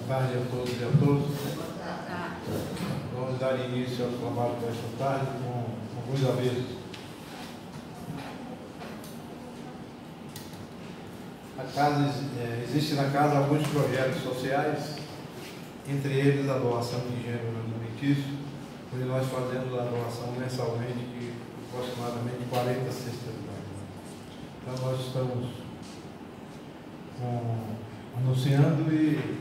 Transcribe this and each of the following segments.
tarde a todos e a todas. Vamos dar início ao trabalho desta tarde com alguns avisos. Existe na casa alguns projetos sociais, entre eles a doação de gênero alimentício, onde nós fazemos a doação mensalmente de aproximadamente 40 cestas básicas. Então nós estamos anunciando e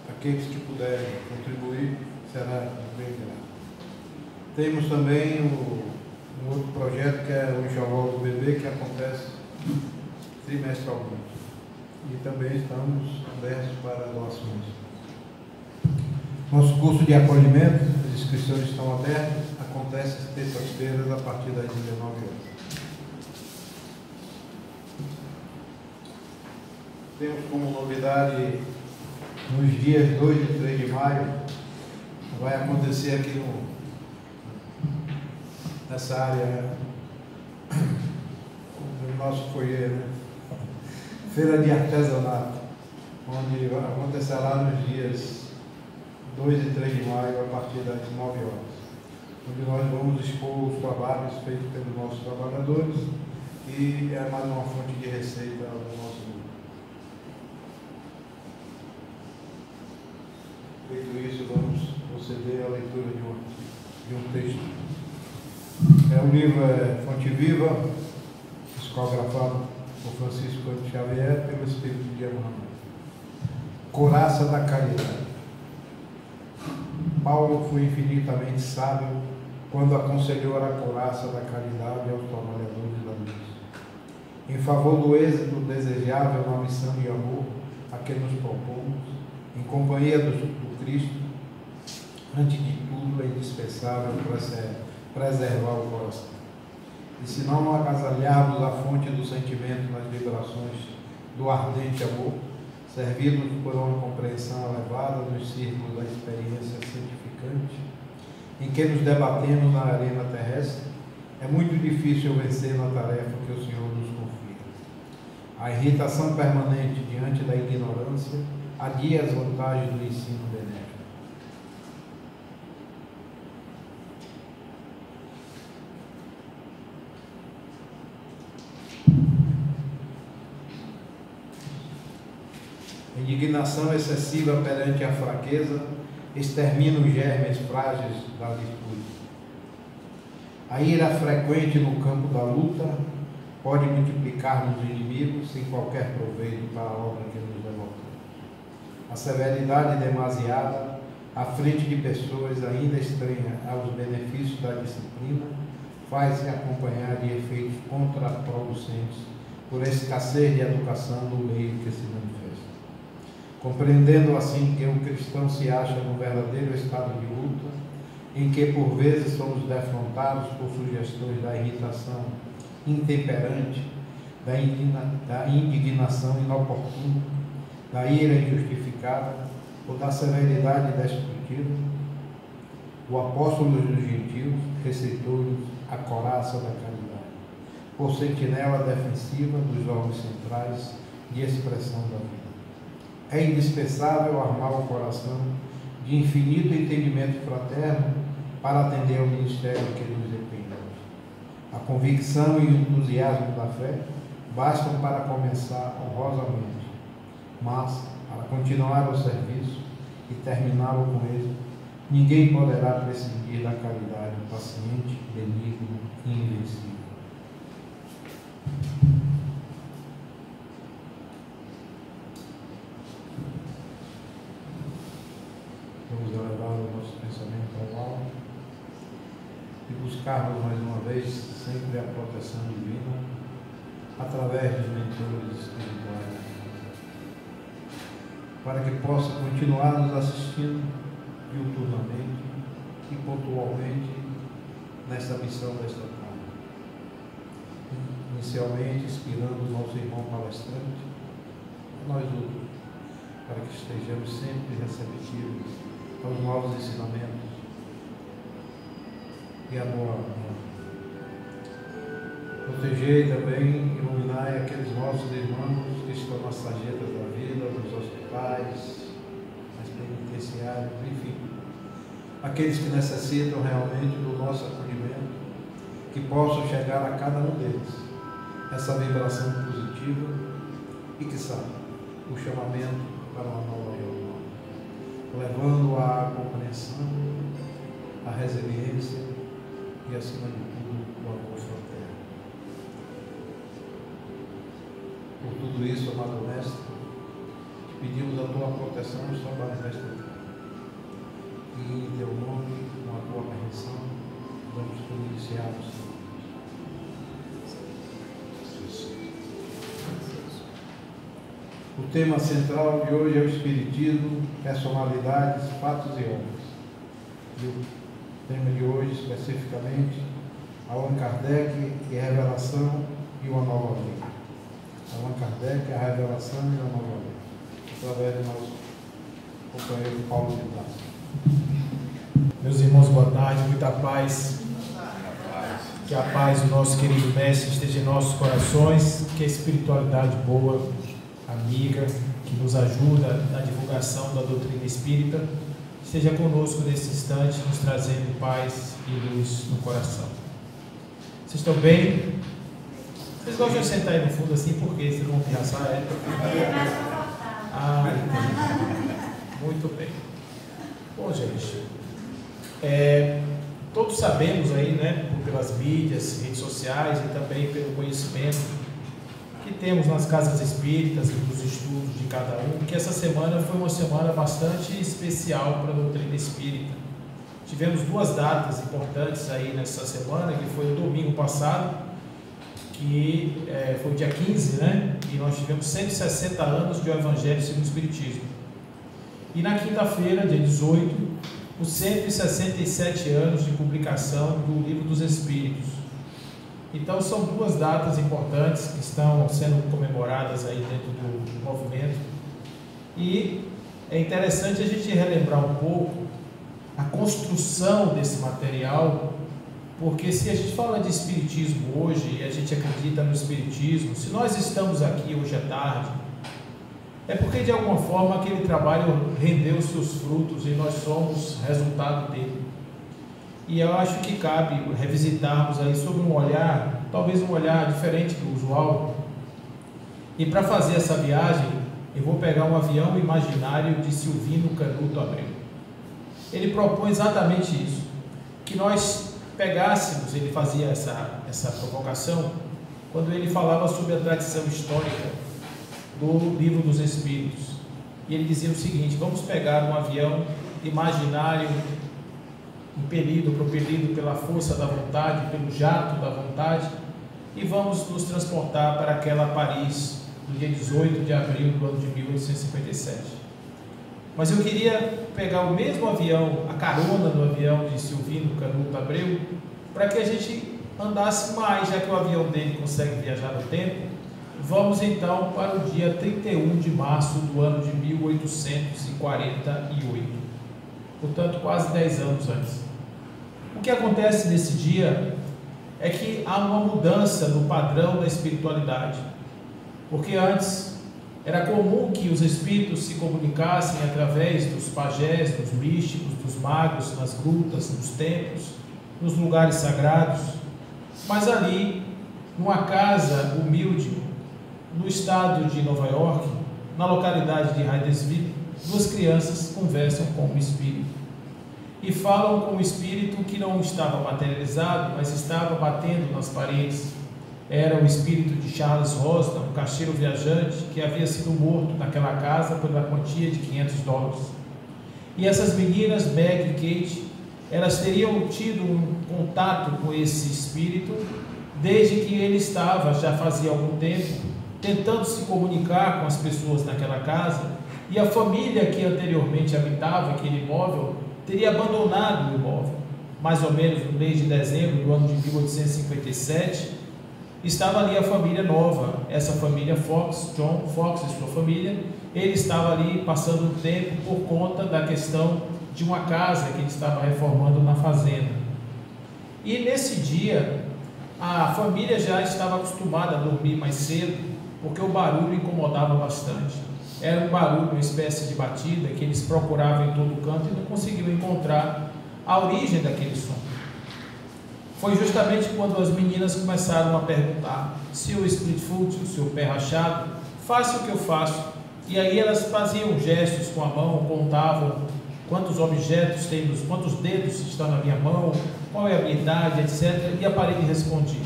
aqueles que puderem contribuir será bem grato. Temos também um outro projeto que é o Enxoval do Bebê, que acontece trimestralmente. E também estamos abertos para doações. Nosso curso de acolhimento, as inscrições estão abertas, acontece às terças-feiras a partir das 19 horas. Temos como novidade, nos dias 2 e 3 de maio, vai acontecer aqui nessa área do nosso foyer, né? Feira de artesanato, onde acontecerá nos dias 2 e 3 de maio, a partir das 9 horas, onde nós vamos expor os trabalhos feitos pelos nossos trabalhadores e é mais uma fonte de receita do nosso grupo. Feito isso, vamos proceder à leitura de um texto. O livro é Fonte Viva, psicografado por Francisco Xavier, pelo Espírito de Emmanuel. Coraça da Caridade. Paulo foi infinitamente sábio quando aconselhou a coraça da caridade aos trabalhadores da luz, em favor do êxito desejável na missão de amor a que nos propomos, em companhia do Cristo. Antes de tudo, é indispensável preservar o coração. E se não agasalharmos a fonte do sentimento nas vibrações do ardente amor, servidos por uma compreensão elevada nos círculos da experiência santificante, em que nos debatemos na arena terrestre, é muito difícil vencer na tarefa que o Senhor nos confia. A irritação permanente diante da ignorância adia as vantagens do ensino benéfico. A indignação excessiva perante a fraqueza extermina os germes frágeis da virtude. A ira frequente no campo da luta pode multiplicar-nos inimigos sem qualquer proveito para a obra que nos devotamos. A severidade demasiada à frente de pessoas ainda estranhas aos benefícios da disciplina faz-se acompanhar de efeitos contraproducentes por escassez de educação no meio que se manifesta. Compreendendo assim que o cristão se acha no verdadeiro estado de luta, em que por vezes somos defrontados por sugestões da irritação intemperante, da indignação inoportuna, da ira injustificada ou da severidade destrutiva, o apóstolo dos gentios receitou-nos a coraça da caridade, por sentinela defensiva dos órgãos centrais de expressão da vida. É indispensável armar o coração de infinito entendimento fraterno para atender ao ministério que nos empenhamos. A convicção e o entusiasmo da fé bastam para começar honrosamente, mas, para continuar o serviço e terminá-lo com êxito, ninguém poderá prescindir da caridade paciente, benigna e invencível. Vamos elevar o nosso pensamento ao alto e buscarmos mais uma vez sempre a proteção divina através dos mentores espirituais, para que possa continuar nos assistindo diuturnamente e pontualmente nesta missão desta casa. Inicialmente inspirando o nosso irmão palestrante, nós outros, para que estejamos sempre receptivos aos novos ensinamentos e a boa nova. Protegei também, iluminai aqueles nossos irmãos que estão nas sarjetas da vida, nos hospitais, nas penitenciários, enfim, aqueles que necessitam realmente do nosso acolhimento, que possam chegar a cada um deles essa vibração positiva e, que sabe, o chamamento para uma nova reunião, levando à compreensão, à resiliência e, acima de tudo, o amor fraterno. Por tudo isso, amado Mestre, pedimos a tua proteção nos trabalhos desta vida. E em teu nome, com a tua permissão, vamos iniciar os trabalhos. O tema central de hoje é o Espiritismo, personalidades, fatos e obras. E o tema de hoje, especificamente, Allan Kardec e a revelação e uma nova lei. Allan Kardec, a revelação e uma nova lei. Através do nosso companheiro Paulo de Tarso. Meus irmãos, boa tarde, muita paz. Que a paz do nosso querido Mestre esteja em nossos corações, que a espiritualidade boa, amiga, que nos ajuda na divulgação da doutrina espírita, esteja conosco nesse instante, nos trazendo paz e luz no coração. Vocês estão bem? Vocês gostam de sentar aí no fundo assim, porque vocês vão pirraçar? Entendi. Muito bem. Bom, gente, todos sabemos aí, né, pelas mídias, redes sociais e também pelo conhecimento que temos nas casas espíritas e nos estudos de cada um, que essa semana foi uma semana bastante especial para a doutrina espírita. Tivemos duas datas importantes aí nessa semana, que foi o domingo passado, que foi o dia 15, né? E nós tivemos 160 anos de O Evangelho segundo o Espiritismo. E na quinta-feira, dia 18, os 167 anos de publicação do Livro dos Espíritos. Então são duas datas importantes que estão sendo comemoradas aí dentro do movimento. E é interessante a gente relembrar um pouco a construção desse material, porque se a gente fala de espiritismo hoje e a gente acredita no espiritismo, se nós estamos aqui hoje à tarde, é porque de alguma forma aquele trabalho rendeu seus frutos e nós somos resultado dele. E eu acho que cabe revisitarmos aí sobre um olhar, talvez um olhar diferente do usual. E para fazer essa viagem, eu vou pegar um avião imaginário de Silvino Canuto Abreu. Ele propõe exatamente isso, que nós pegássemos, ele fazia essa provocação, quando ele falava sobre a tradição histórica do Livro dos Espíritos. E ele dizia o seguinte: vamos pegar um avião imaginário, propelido pela força da vontade, pelo jato da vontade, e vamos nos transportar para aquela Paris do dia 18 de abril do ano de 1857. Mas eu queria pegar o mesmo avião, a carona do avião de Silvino Canuto Abreu, para que a gente andasse mais, já que o avião dele consegue viajar no tempo. Vamos então para o dia 31 de março do ano de 1848, portanto quase 10 anos antes. O que acontece nesse dia é que há uma mudança no padrão da espiritualidade, porque antes era comum que os espíritos se comunicassem através dos pajés, dos místicos, dos magos, nas grutas, nos templos, nos lugares sagrados, mas ali, numa casa humilde, no estado de Nova York, na localidade de Hydesville, duas crianças conversam com o espírito e falam com o espírito que não estava materializado, mas estava batendo nas paredes. Era o espírito de Charles Rosna, um caixeiro viajante que havia sido morto naquela casa pela quantia de $500. E essas meninas, Meg e Kate, elas teriam tido um contato com esse espírito desde que ele estava, já fazia algum tempo, tentando se comunicar com as pessoas naquela casa, e a família que anteriormente habitava aquele imóvel teria abandonado o imóvel. Mais ou menos no mês de dezembro do ano de 1857, estava ali a família nova, essa família Fox, John Fox e sua família. Ele estava ali passando um tempo por conta da questão de uma casa que ele estava reformando na fazenda. E nesse dia, a família já estava acostumada a dormir mais cedo, porque o barulho incomodava bastante. era um barulho, uma espécie de batida que eles procuravam em todo canto e não conseguiam encontrar a origem daquele som. Foi justamente quando as meninas começaram a perguntar: se o split foot, o seu pé rachado, faça o que eu faço. E aí elas faziam gestos com a mão, contavam quantos objetos tem, quantos dedos estão na minha mão, qual é a minha idade, etc. E a parede respondia.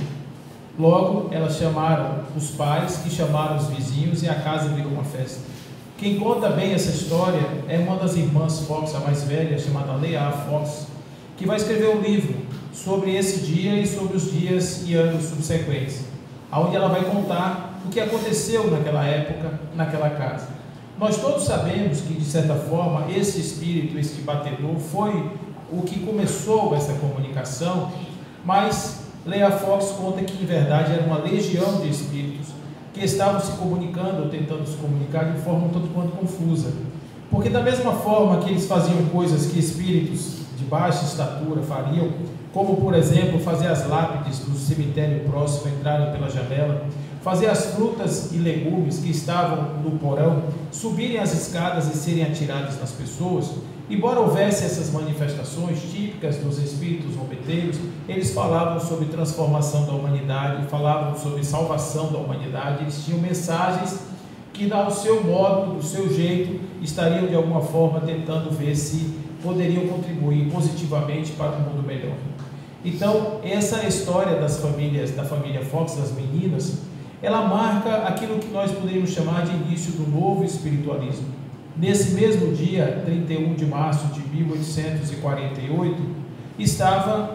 Logo, elas chamaram os pais, que chamaram os vizinhos, e a casa virou uma festa. Quem conta bem essa história é uma das irmãs Fox, a mais velha, chamada Leah Fox, que vai escrever um livro sobre esse dia e sobre os dias e anos subsequentes, onde ela vai contar o que aconteceu naquela época, naquela casa. Nós todos sabemos que, de certa forma, esse espírito, esse batedor, foi o que começou essa comunicação, mas Leah Fox conta que, em verdade, era uma legião de espíritos que estavam se comunicando ou tentando se comunicar de forma um tanto quanto confusa. Porque, da mesma forma que eles faziam coisas que espíritos de baixa estatura fariam, como, por exemplo, fazer as lápides do cemitério próximo entrarem pela janela, fazer as frutas e legumes que estavam no porão subirem as escadas e serem atiradas nas pessoas, embora houvesse essas manifestações típicas dos espíritos zombeteiros, eles falavam sobre transformação da humanidade, falavam sobre salvação da humanidade, eles tinham mensagens que, ao seu modo, do seu jeito, estariam de alguma forma tentando ver se poderiam contribuir positivamente para um mundo melhor. Então, essa história das famílias, da família Fox, das meninas, ela marca aquilo que nós poderíamos chamar de início do novo espiritualismo. Nesse mesmo dia, 31 de março de 1848, estava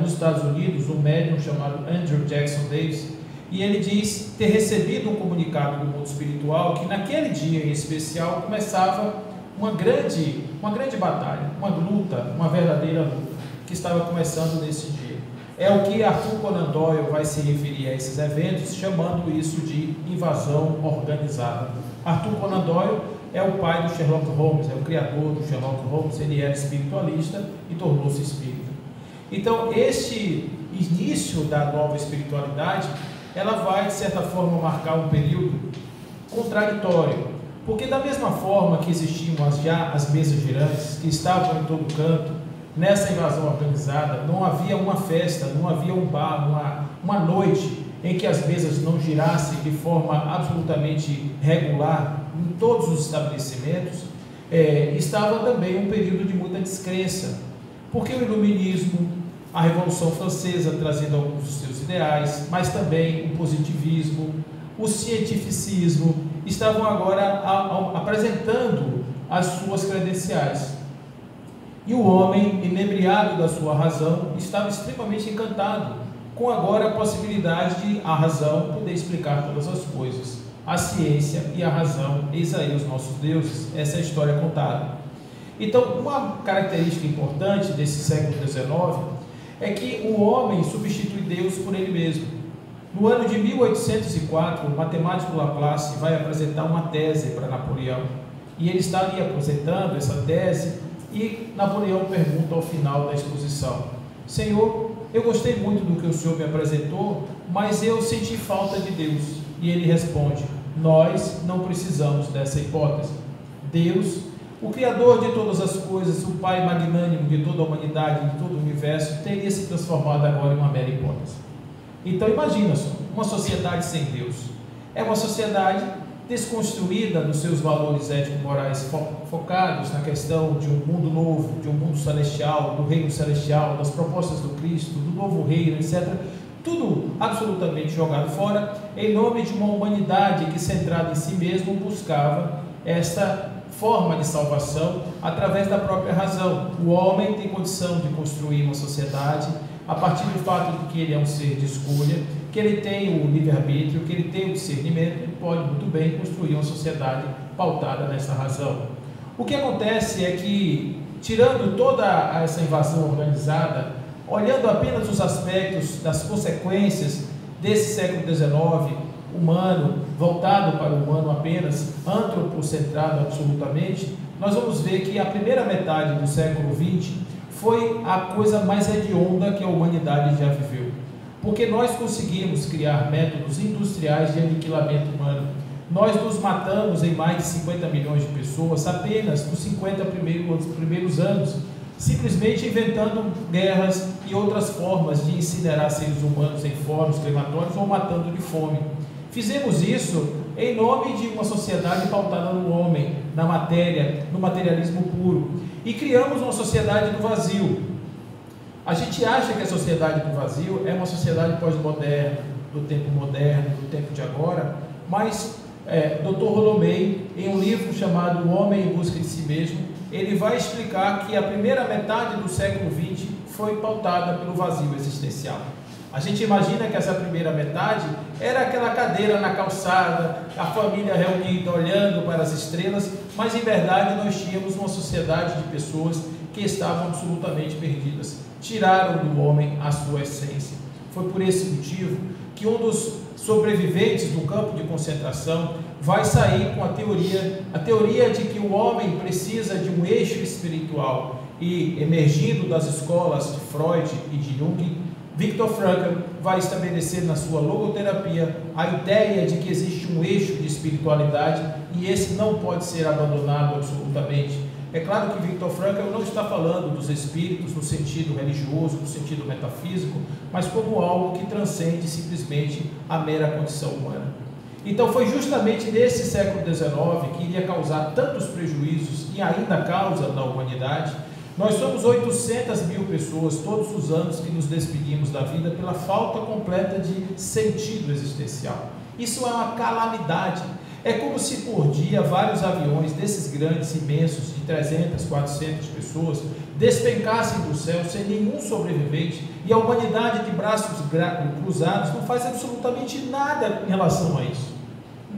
nos Estados Unidos um médium chamado Andrew Jackson Davis, e ele diz ter recebido um comunicado do mundo espiritual que naquele dia em especial começava uma grande batalha, uma luta, uma verdadeira luta, que estava começando nesse dia. É o que Arthur Conan Doyle vai se referir a esses eventos, chamando isso de invasão organizada. Arthur Conan Doyle é o pai do Sherlock Holmes, é o criador do Sherlock Holmes, ele era espiritualista e tornou-se espírita. Então, este início da nova espiritualidade, ela vai, de certa forma, marcar um período contraditório, porque da mesma forma que existiam já as mesas girantes, que estavam em todo canto, nessa invasão organizada, não havia uma festa, não havia um bar, uma noite em que as mesas não girassem de forma absolutamente regular em todos os estabelecimentos. Estava também um período de muita descrença, porque o iluminismo, a Revolução Francesa trazendo alguns dos seus ideais, mas também o positivismo, o cientificismo, estavam agora apresentando as suas credenciais. E o homem, inebriado da sua razão, estava extremamente encantado com agora a possibilidade de a razão poder explicar todas as coisas. A ciência e a razão, eis aí os nossos deuses, essa é a história contada. Então, uma característica importante desse século XIX é que o homem substitui Deus por ele mesmo. No ano de 1804, o matemático Laplace vai apresentar uma tese para Napoleão, e ele está ali apresentando essa tese, e Napoleão pergunta ao final da exposição: Senhor, eu gostei muito do que o senhor me apresentou, mas eu senti falta de Deus. E ele responde: nós não precisamos dessa hipótese. Deus, o Criador de todas as coisas, o Pai magnânimo de toda a humanidade, de todo o universo, teria se transformado agora em uma mera hipótese. Então imagina só, uma sociedade sem Deus. É uma sociedade desconstruída dos seus valores ético-morais, focados na questão de um mundo novo, de um mundo celestial, do reino celestial, das propostas do Cristo, do novo reino, etc. Tudo absolutamente jogado fora, em nome de uma humanidade que, centrada em si mesmo, buscava esta forma de salvação através da própria razão. O homem tem condição de construir uma sociedade a partir do fato de que ele é um ser de escolha, que ele tem o livre-arbítrio, que ele tem o discernimento, ele pode muito bem construir uma sociedade pautada nessa razão. O que acontece é que, tirando toda essa invasão organizada, olhando apenas os aspectos das consequências desse século XIX, humano, voltado para o humano apenas, antropocentrado absolutamente, nós vamos ver que a primeira metade do século XX foi a coisa mais hedionda que a humanidade já viveu. Porque nós conseguimos criar métodos industriais de aniquilamento humano. Nós nos matamos em mais de 50 milhões de pessoas apenas nos 50 primeiros anos, simplesmente inventando guerras e outras formas de incinerar seres humanos em fornos crematórios ou matando de fome. Fizemos isso em nome de uma sociedade pautada no homem, na matéria, no materialismo puro, e criamos uma sociedade do vazio. A gente acha que a sociedade do vazio é uma sociedade pós-moderna, do tempo moderno, do tempo de agora, mas Dr. Rollo May, em um livro chamado O Homem em Busca de Si Mesmo, ele vai explicar que a primeira metade do século XX foi pautada pelo vazio existencial. A gente imagina que essa primeira metade era aquela cadeira na calçada, a família reunida olhando para as estrelas, mas em verdade nós tínhamos uma sociedade de pessoas que estavam absolutamente perdidas. Tiraram do homem a sua essência. Foi por esse motivo que um dos sobreviventes do campo de concentração vai sair com a teoria de que o homem precisa de um eixo espiritual, e emergindo das escolas de Freud e de Jung, Viktor Frankl vai estabelecer na sua logoterapia a ideia de que existe um eixo de espiritualidade e esse não pode ser abandonado absolutamente. É claro que Viktor Frankl não está falando dos espíritos no sentido religioso, no sentido metafísico, mas como algo que transcende simplesmente a mera condição humana. Então foi justamente nesse século XIX que iria causar tantos prejuízos e ainda causa na humanidade. Nós somos 800 mil pessoas todos os anos que nos despedimos da vida pela falta completa de sentido existencial. Isso é uma calamidade. É como se por dia vários aviões desses grandes, imensos, de 300, 400 pessoas, despencassem do céu sem nenhum sobrevivente e a humanidade de braços cruzados não faz absolutamente nada em relação a isso.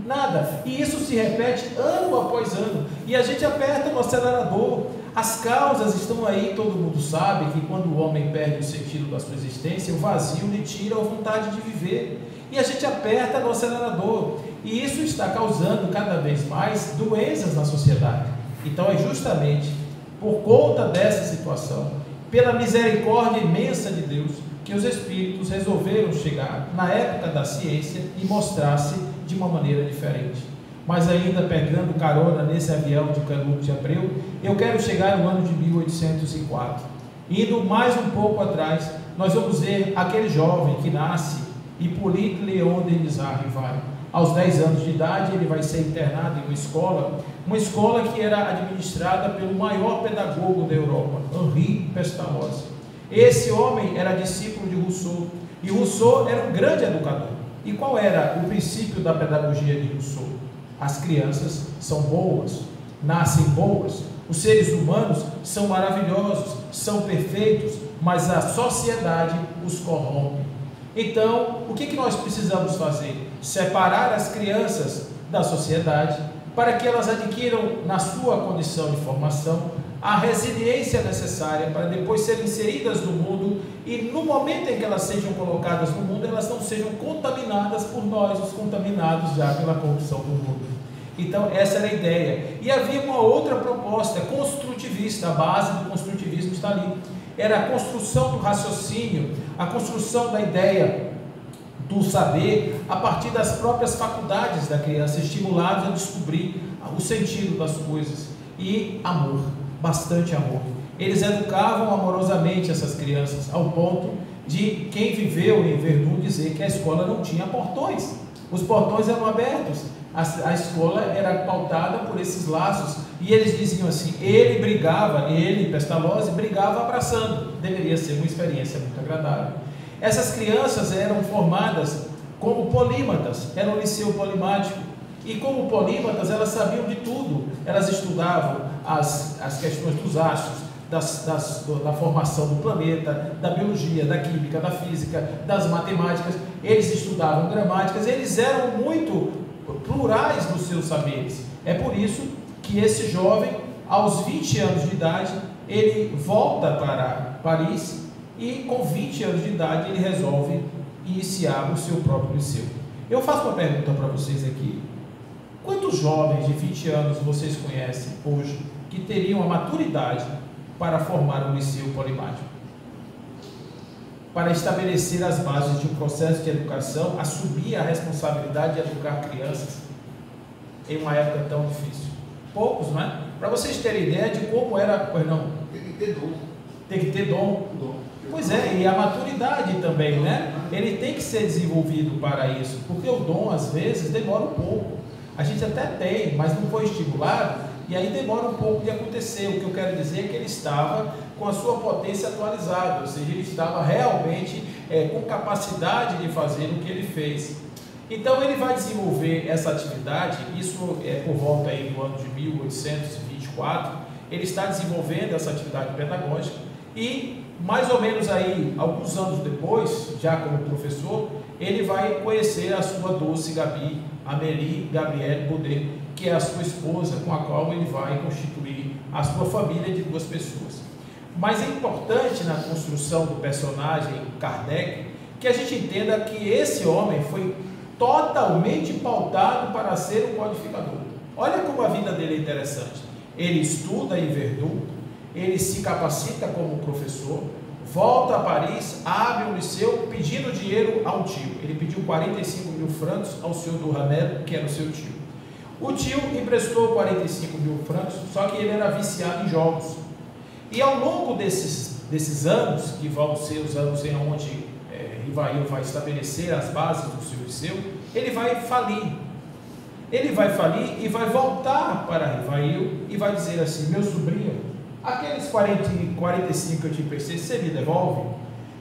Nada. E isso se repete ano após ano. E a gente aperta no acelerador. As causas estão aí, todo mundo sabe que quando o homem perde o sentido da sua existência, o vazio lhe tira a vontade de viver. E a gente aperta no acelerador. E isso está causando cada vez mais doenças na sociedade. Então é justamente por conta dessa situação, pela misericórdia imensa de Deus, que os espíritos resolveram chegar na época da ciência e mostrar-se de uma maneira diferente. Mas ainda pegando carona nesse avião de Canuto de Abreu, eu quero chegar no ano de 1804. Indo mais um pouco atrás, nós vamos ver aquele jovem que nasce, Hippolyte Léon Denis Rivard. Aos 10 anos de idade, ele vai ser internado em uma escola que era administrada pelo maior pedagogo da Europa, Henri Pestalozzi. Esse homem era discípulo de Rousseau, e Rousseau era um grande educador. E qual era o princípio da pedagogia de Rousseau? As crianças são boas, nascem boas, os seres humanos são maravilhosos, são perfeitos, mas a sociedade os corrompe. Então, o que nós precisamos fazer? Separar as crianças da sociedade para que elas adquiram, na sua condição de formação, a resiliência necessária para depois serem inseridas no mundo e no momento em que elas sejam colocadas no mundo, elas não sejam contaminadas por nós, os contaminados já pela corrupção do mundo. Então essa era a ideia. E havia uma outra proposta construtivista, a base do construtivismo está ali. Era a construção do raciocínio, a construção da ideia do saber a partir das próprias faculdades da criança, estimulados a descobrir o sentido das coisas. E amor, bastante amor. Eles educavam amorosamente essas crianças, ao ponto de quem viveu em Verdun dizer que a escola não tinha portões. Os portões eram abertos. A escola era pautada por esses laços, e eles diziam assim, ele, Pestalozzi, brigava abraçando. Deveria ser uma experiência muito agradável. Essas crianças eram formadas como polímatas, era um liceu polimático, e como polímatas elas sabiam de tudo. Elas estudavam as questões dos astros, da formação do planeta, da biologia, da química, da física, das matemáticas. Eles estudavam gramáticas, eles eram muito plurais nos seus saberes. É por isso que esse jovem, aos 20 anos de idade, ele volta para Paris e com 20 anos de idade ele resolve iniciar o seu próprio liceu. Eu faço uma pergunta para vocês aqui. Quantos jovens de 20 anos vocês conhecem hoje que teriam a maturidade para formar um liceu polimático? Para estabelecer as bases de um processo de educação, assumir a responsabilidade de educar crianças? em uma época tão difícil? Poucos, não é? Para vocês terem ideia de como era, pois não? Tem que ter dom. Tem que ter dom. Pois é, e a maturidade também, né? Ele tem que ser desenvolvido para isso, porque o dom às vezes demora um pouco. A gente até tem, mas não foi estimulado, e aí demora um pouco de acontecer. O que eu quero dizer é que ele estava com a sua potência atualizada, ou seja, ele estava realmente com capacidade de fazer o que ele fez. Então ele vai desenvolver essa atividade, isso é por volta aí do ano de 1824, ele está desenvolvendo essa atividade pedagógica e mais ou menos aí, alguns anos depois, já como professor, ele vai conhecer a sua doce Gabi, Amélie Gabrielle Baudet, que é a sua esposa, com a qual ele vai constituir a sua família de 2 pessoas. Mas é importante na construção do personagem Kardec, que a gente entenda que esse homem foi totalmente pautado para ser um codificador. Olha como a vida dele é interessante. Ele estuda em Verdun, ele se capacita como professor, volta a Paris, abre um liceu pedindo dinheiro a um tio. Ele pediu 45 mil francos ao senhor Duhamel, que era o seu tio. O tio emprestou 45 mil francos, só que ele era viciado em jogos. E ao longo desses anos, que vão ser os anos em onde Rivail vai estabelecer as bases do seu liceu, ele vai falir. Ele vai falir e vai voltar para Rivail e vai dizer assim: meu sobrinho, aqueles 45 que eu te emprestei, você me devolve?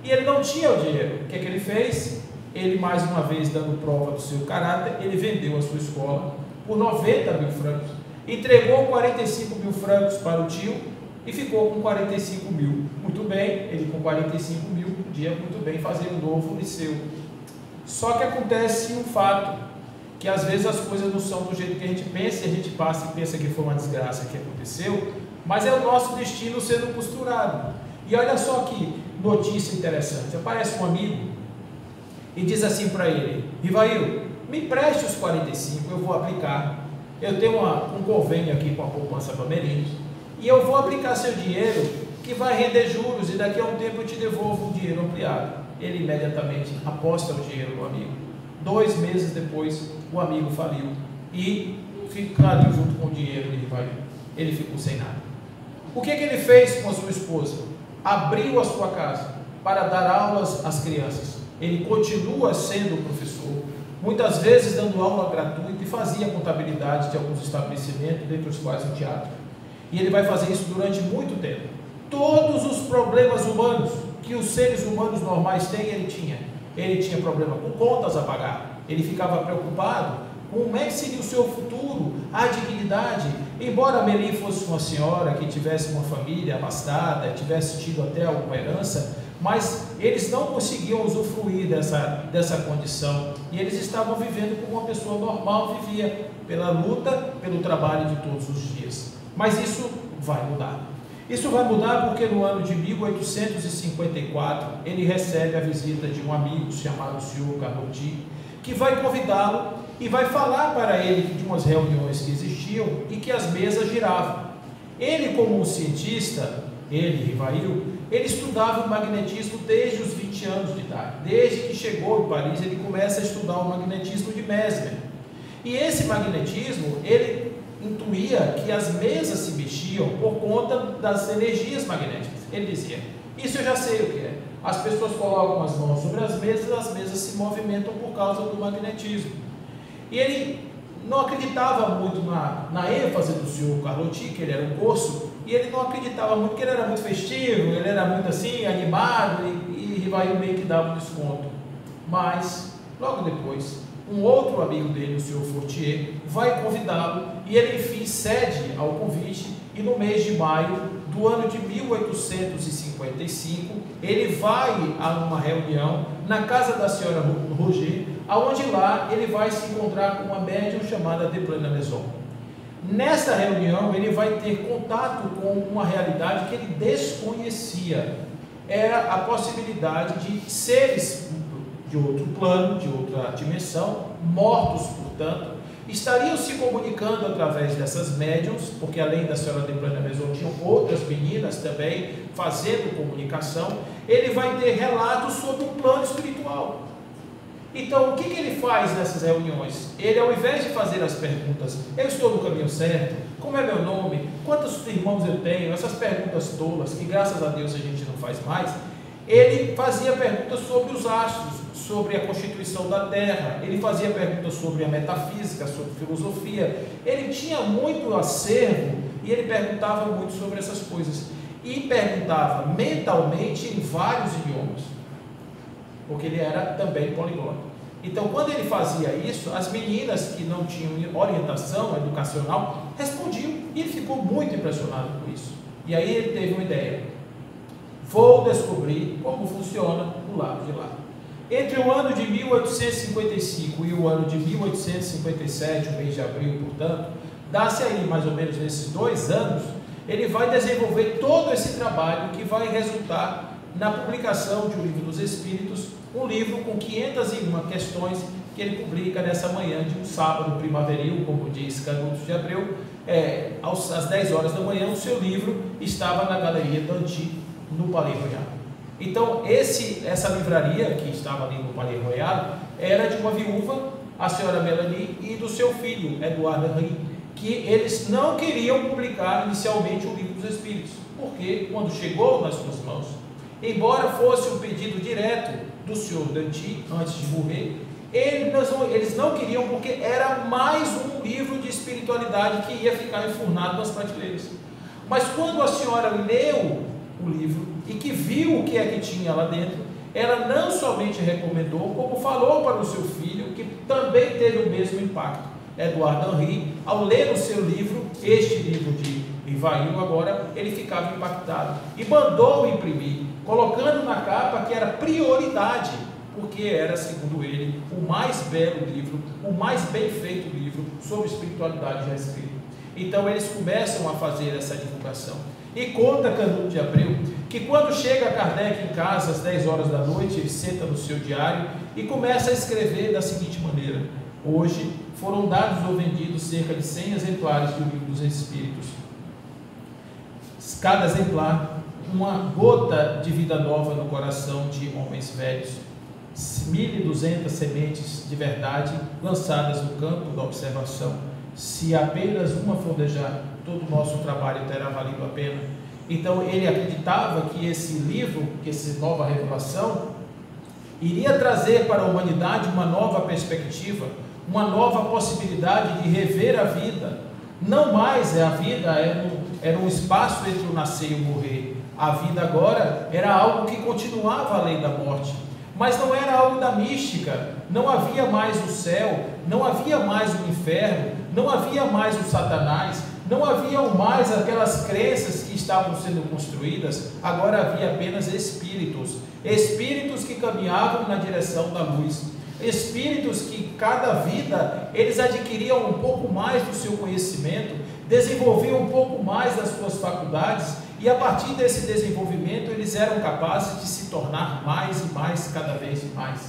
E ele não tinha o dinheiro. O que é que ele fez? Ele, mais uma vez, dando prova do seu caráter, ele vendeu a sua escola por 90 mil francos, entregou 45 mil francos para o tio e ficou com 45 mil. Muito bem, ele com 45 mil podia muito bem fazer um novo liceu. Só que acontece um fato, que às vezes as coisas não são do jeito que a gente pensa, e a gente passa e pensa que foi uma desgraça que aconteceu, mas é o nosso destino sendo costurado. E olha só que notícia interessante, aparece um amigo e diz assim para ele: Rivail, me empreste os 45, eu vou aplicar. Eu tenho um convênio aqui com a poupança Bamerindos, e eu vou aplicar seu dinheiro, que vai render juros, e daqui a um tempo eu te devolvo o dinheiro ampliado. Ele imediatamente aposta o dinheiro no amigo. 2 meses depois, o amigo faliu e ficaram junto com o dinheiro de Rivail. Ele ficou sem nada. O que ele fez com a sua esposa? Abriu a sua casa para dar aulas às crianças. Ele continua sendo professor, muitas vezes dando aula gratuita, e fazia contabilidade de alguns estabelecimentos, dentre os quais o teatro. E ele vai fazer isso durante muito tempo. Todos os problemas humanos que os seres humanos normais têm, ele tinha. Ele tinha problema com contas a pagar, ele ficava preocupado com como é que seria o seu futuro, a dignidade. Embora Amélie fosse uma senhora que tivesse uma família abastada, tivesse tido até alguma herança, mas eles não conseguiam usufruir dessa condição, e eles estavam vivendo como uma pessoa normal vivia, pela luta, pelo trabalho de todos os dias. Mas isso vai mudar. Isso vai mudar porque no ano de 1854 ele recebe a visita de um amigo chamado Senhor Carlotti, que vai convidá-lo e vai falar para ele de umas reuniões que existiam e que as mesas giravam. Ele, como um cientista, Rivail, ele estudava o magnetismo desde os 20 anos de idade. Desde que chegou em Paris, ele começa a estudar o magnetismo de Mesmer. E esse magnetismo, ele intuía que as mesas se mexiam por conta das energias magnéticas. Ele dizia: isso eu já sei o que é. As pessoas colocam as mãos sobre as mesas se movimentam por causa do magnetismo. E ele não acreditava muito na ênfase do senhor Carlotti, que ele era um corso, e ele não acreditava muito, que ele era muito festivo, ele era muito assim, animado, e Rivail meio que dava um desconto. Mas, logo depois, um outro amigo dele, o senhor Fortier, vai convidá-lo, e ele enfim cede ao convite, e no mês de maio do ano de 1855, ele vai a uma reunião na casa da senhora Roger, aonde lá ele vai se encontrar com uma médium chamada de Plana-Maison. Nessa reunião ele vai ter contato com uma realidade que ele desconhecia. Era a possibilidade de seres de outro plano, de outra dimensão, mortos, portanto, estariam se comunicando através dessas médiums, porque além da senhora de Plana-Maison tinham outras meninas também fazendo comunicação. Ele vai ter relatos sobre o plano espiritual. Então, o que ele faz nessas reuniões? Ele, ao invés de fazer as perguntas, eu estou no caminho certo? Como é meu nome? Quantos irmãos eu tenho? Essas perguntas tolas, que graças a Deus a gente não faz mais. Ele fazia perguntas sobre os astros, sobre a constituição da Terra, ele fazia perguntas sobre a metafísica, sobre filosofia. Ele tinha muito acervo e ele perguntava muito sobre essas coisas. E perguntava mentalmente em vários idiomas, porque ele era também poliglota. Então, quando ele fazia isso, as meninas que não tinham orientação educacional respondiam, e ele ficou muito impressionado com isso. E aí ele teve uma ideia: vou descobrir como funciona o lado de lá. Entre o ano de 1855 e o ano de 1857, o mês de abril, portanto, dá-se aí mais ou menos nesses 2 anos, ele vai desenvolver todo esse trabalho que vai resultar na publicação de O Livro dos Espíritos, um livro com 501 questões que ele publica nessa manhã de um sábado primaveril, como diz Canutos de Abreu, às 10 horas da manhã. O seu livro estava na Galeria Danty, no Palais Royal. Então, essa livraria que estava ali no Palais Royal era de uma viúva, a senhora Melanie, e do seu filho, Edouard Henri, que eles não queriam publicar inicialmente o Livro dos Espíritos, porque quando chegou nas suas mãos, embora fosse um pedido direto do senhor Danty, antes de morrer, eles não queriam, porque era mais um livro de espiritualidade que ia ficar enfurnado nas prateleiras. Mas quando a senhora leu o livro e que viu o que é que tinha lá dentro, ela não somente recomendou, como falou para o seu filho, que também teve o mesmo impacto, Edouard Henri, ao ler o seu livro, este livro de Rivail, agora ele ficava impactado e mandou imprimir, colocando na capa que era prioridade, porque era, segundo ele, o mais belo livro, o mais bem feito livro sobre espiritualidade já escrito. Então eles começam a fazer essa divulgação. E conta Canuto de Abreu que quando chega Kardec em casa às 10 horas da noite, ele senta no seu diário e começa a escrever da seguinte maneira: hoje foram dados ou vendidos cerca de 100 exemplares do Livro dos Espíritos. Cada exemplar, uma gota de vida nova no coração de homens velhos. 1.200 sementes de verdade lançadas no campo da observação. Se apenas uma foldejar, todo o nosso trabalho terá valido a pena. Então ele acreditava que esse livro, que essa nova revelação, iria trazer para a humanidade uma nova perspectiva, uma nova possibilidade de rever a vida. Não mais a vida era um espaço entre o nascer e o morrer. A vida agora era algo que continuava além da morte, mas não era algo da mística. Não havia mais o céu, não havia mais o inferno, não havia mais o Satanás, não havia mais aquelas crenças que estavam sendo construídas. Agora havia apenas espíritos, espíritos que caminhavam na direção da luz, espíritos que cada vida eles adquiriam um pouco mais do seu conhecimento, desenvolviam um pouco mais das suas faculdades, e a partir desse desenvolvimento eles eram capazes de se tornar mais e mais, cada vez mais.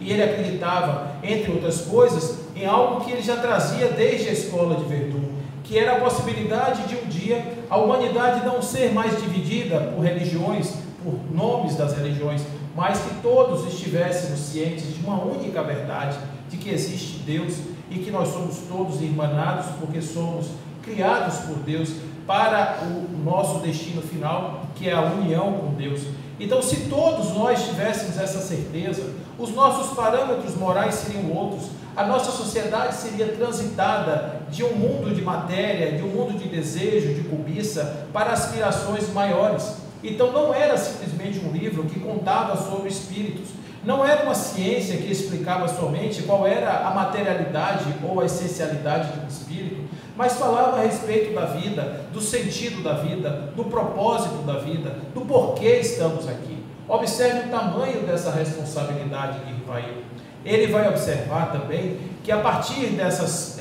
E ele acreditava, entre outras coisas, em algo que ele já trazia desde a escola de Verdun, que era a possibilidade de um dia a humanidade não ser mais dividida por religiões, por nomes das religiões, mas que todos estivéssemos cientes de uma única verdade, de que existe Deus e que nós somos todos irmanados porque somos criados por Deus para o nosso destino final, que é a união com Deus. Então, se todos nós tivéssemos essa certeza, os nossos parâmetros morais seriam outros, a nossa sociedade seria transitada de um mundo de matéria, de um mundo de desejo, de cobiça, para aspirações maiores. Então não era simplesmente um livro que contava sobre espíritos, não era uma ciência que explicava somente qual era a materialidade ou a essencialidade de um espírito, mas falava a respeito da vida, do sentido da vida, do propósito da vida, do porquê estamos aqui. Observe o tamanho dessa responsabilidade de Rivail. Ele vai observar também que a partir dessas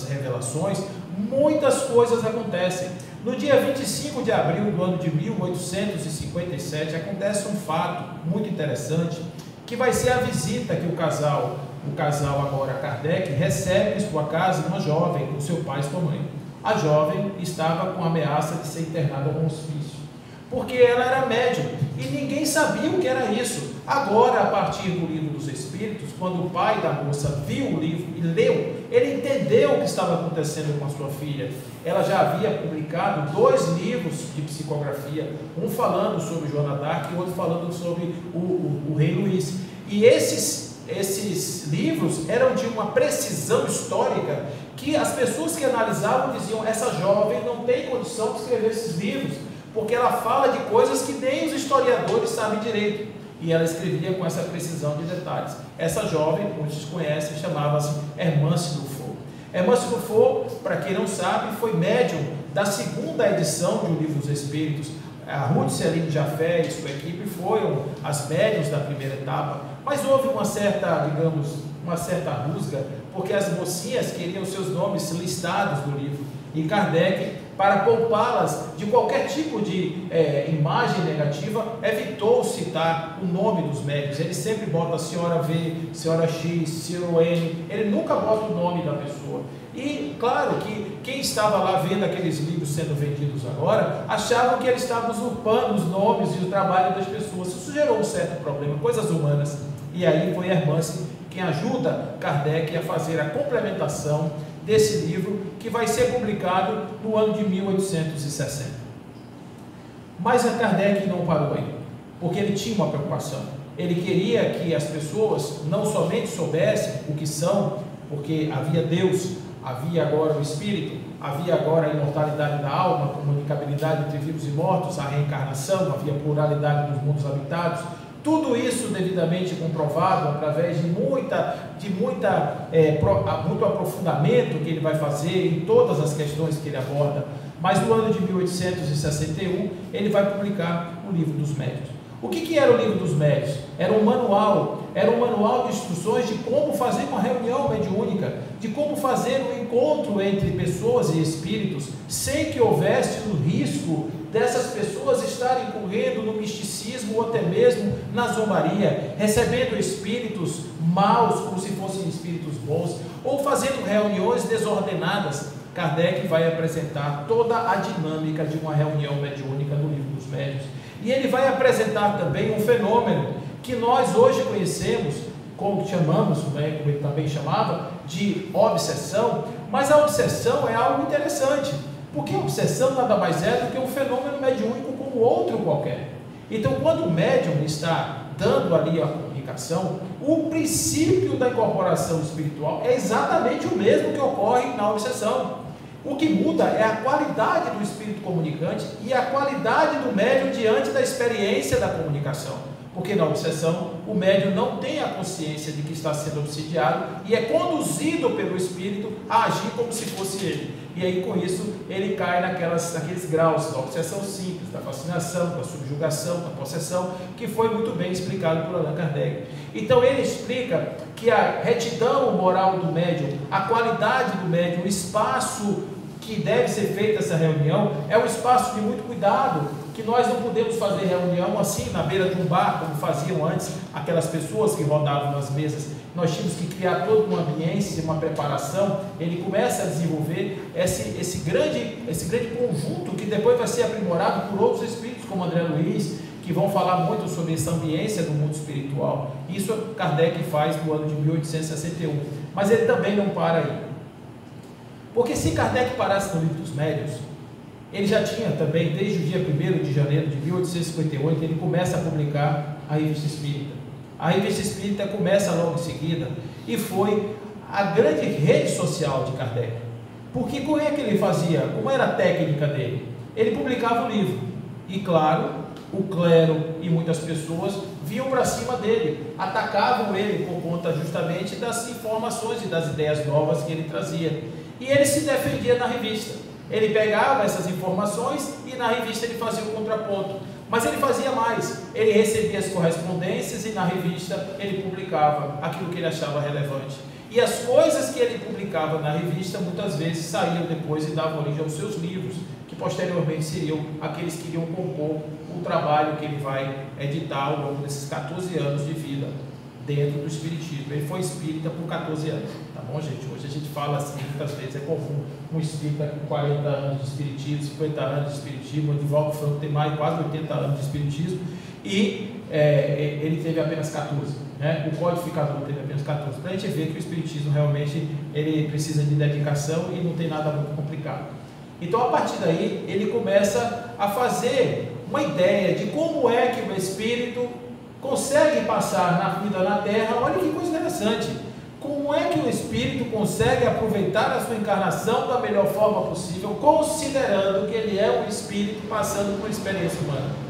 revelações, muitas coisas acontecem. No dia 25 de abril do ano de 1857, acontece um fato muito interessante, que vai ser a visita que o casal agora Kardec, recebe em sua casa uma jovem com seu pai e sua mãe. A jovem estava com ameaça de ser internada ao hospício, porque ela era médium e ninguém sabia o que era isso. Agora, a partir do Livro dos Espíritos, quando o pai da moça viu o livro e leu, ele entendeu o que estava acontecendo com a sua filha. Ela já havia publicado 2 livros de psicografia, um falando sobre Joana d'Arc e outro falando sobre o rei Luís. E esses livros eram de uma precisão histórica que as pessoas que analisavam diziam: essa jovem não tem condição de escrever esses livros, porque ela fala de coisas que nem os historiadores sabem direito. E ela escrevia com essa precisão de detalhes. Essa jovem, como vocês conhecem, chamava-se Hermance Dufour. Hermance Dufour, para quem não sabe, foi médium da 2ª edição de O Livro dos Espíritos. A Ruth Celine Jafé e sua equipe foram as médiuns da primeira etapa, mas houve uma certa, digamos, uma certa rusga, porque as mocinhas queriam seus nomes listados no livro. E Kardec, para poupá-las de qualquer tipo de imagem negativa, evitou citar o nome dos médios. Ele sempre bota senhora V, senhora X, senhor N, ele nunca bota o nome da pessoa. E claro que quem estava lá vendo aqueles livros sendo vendidos agora, achavam que ele estava usurpando os nomes e o trabalho das pessoas. Isso gerou um certo problema, coisas humanas. E aí foi Hermance quem ajuda Kardec a fazer a complementação desse livro, que vai ser publicado no ano de 1860. Mas a Kardec não parou aí, porque ele tinha uma preocupação. Ele queria que as pessoas não somente soubessem o que são, porque havia Deus, havia agora o Espírito, havia agora a imortalidade da alma, a comunicabilidade entre vivos e mortos, a reencarnação, havia pluralidade dos mundos habitados. Tudo isso devidamente comprovado através de muito aprofundamento que ele vai fazer em todas as questões que ele aborda. Mas no ano de 1861 ele vai publicar o Livro dos Médiuns. O que era o Livro dos Médiuns? Era um manual de instruções de como fazer uma reunião mediúnica, de como fazer um encontro entre pessoas e espíritos, sem que houvesse o risco dessas pessoas estarem correndo no misticismo ou até mesmo na zombaria, recebendo espíritos maus como se fossem espíritos bons, ou fazendo reuniões desordenadas. Kardec vai apresentar toda a dinâmica de uma reunião mediúnica no Livro dos Médiuns. E ele vai apresentar também um fenômeno que nós hoje conhecemos, como chamamos, como ele também chamava, de obsessão. Mas a obsessão é algo interessante, porque a obsessão nada mais é do que um fenômeno mediúnico como outro qualquer. Então, quando o médium está dando ali a comunicação, o princípio da incorporação espiritual é exatamente o mesmo que ocorre na obsessão. O que muda é a qualidade do espírito comunicante e a qualidade do médium diante da experiência da comunicação. Porque na obsessão, o médium não tem a consciência de que está sendo obsidiado e é conduzido pelo espírito a agir como se fosse ele. E aí, com isso, ele cai naqueles graus da obsessão simples, da fascinação, da subjugação, da possessão, que foi muito bem explicado por Allan Kardec. Então, ele explica que a retidão moral do médium, a qualidade do médium, o espaço que deve ser feita essa reunião, é um espaço de muito cuidado, que nós não podemos fazer reunião assim, na beira de um bar, como faziam antes aquelas pessoas que rodavam nas mesas. Nós tínhamos que criar toda uma ambiência, uma preparação. Ele começa a desenvolver esse grande conjunto que depois vai ser aprimorado por outros espíritos, como André Luiz, que vão falar muito sobre essa ambiência do mundo espiritual. Isso Kardec faz no ano de 1861. Mas ele também não para aí. Porque se Kardec parasse no Livro dos Médiuns, ele já tinha também, desde o dia 1º de janeiro de 1858, ele começa a publicar a Revista Espírita. A Revista Espírita começa logo em seguida e foi a grande rede social de Kardec. Porque como é que ele fazia? Como era a técnica dele? Ele publicava o livro e, claro, o clero e muitas pessoas vinham para cima dele, atacavam ele por conta justamente das informações e das ideias novas que ele trazia. E ele se defendia na revista. Ele pegava essas informações e na revista ele fazia o contraponto. Mas ele fazia mais, ele recebia as correspondências e na revista ele publicava aquilo que ele achava relevante. E as coisas que ele publicava na revista muitas vezes saíam depois e davam origem aos seus livros, que posteriormente seriam aqueles que iriam compor o trabalho que ele vai editar ao longo desses 14 anos de vida dentro do Espiritismo. Ele foi espírita por 14 anos, tá bom, gente? Hoje a gente fala assim, muitas vezes é comum um espírita com 40 anos de Espiritismo, 50 anos de Espiritismo. O Divaldo Franco tem quase 80 anos de Espiritismo, e ele teve apenas 14, né? O codificador teve apenas 14, para a gente ver que o Espiritismo realmente ele precisa de dedicação e não tem nada muito complicado. Então, a partir daí, ele começa a fazer uma ideia de como é que o Espírito consegue passar na vida na Terra. Olha que coisa interessante, como é que o Espírito consegue aproveitar a sua encarnação da melhor forma possível, considerando que ele é um Espírito passando por uma experiência humana.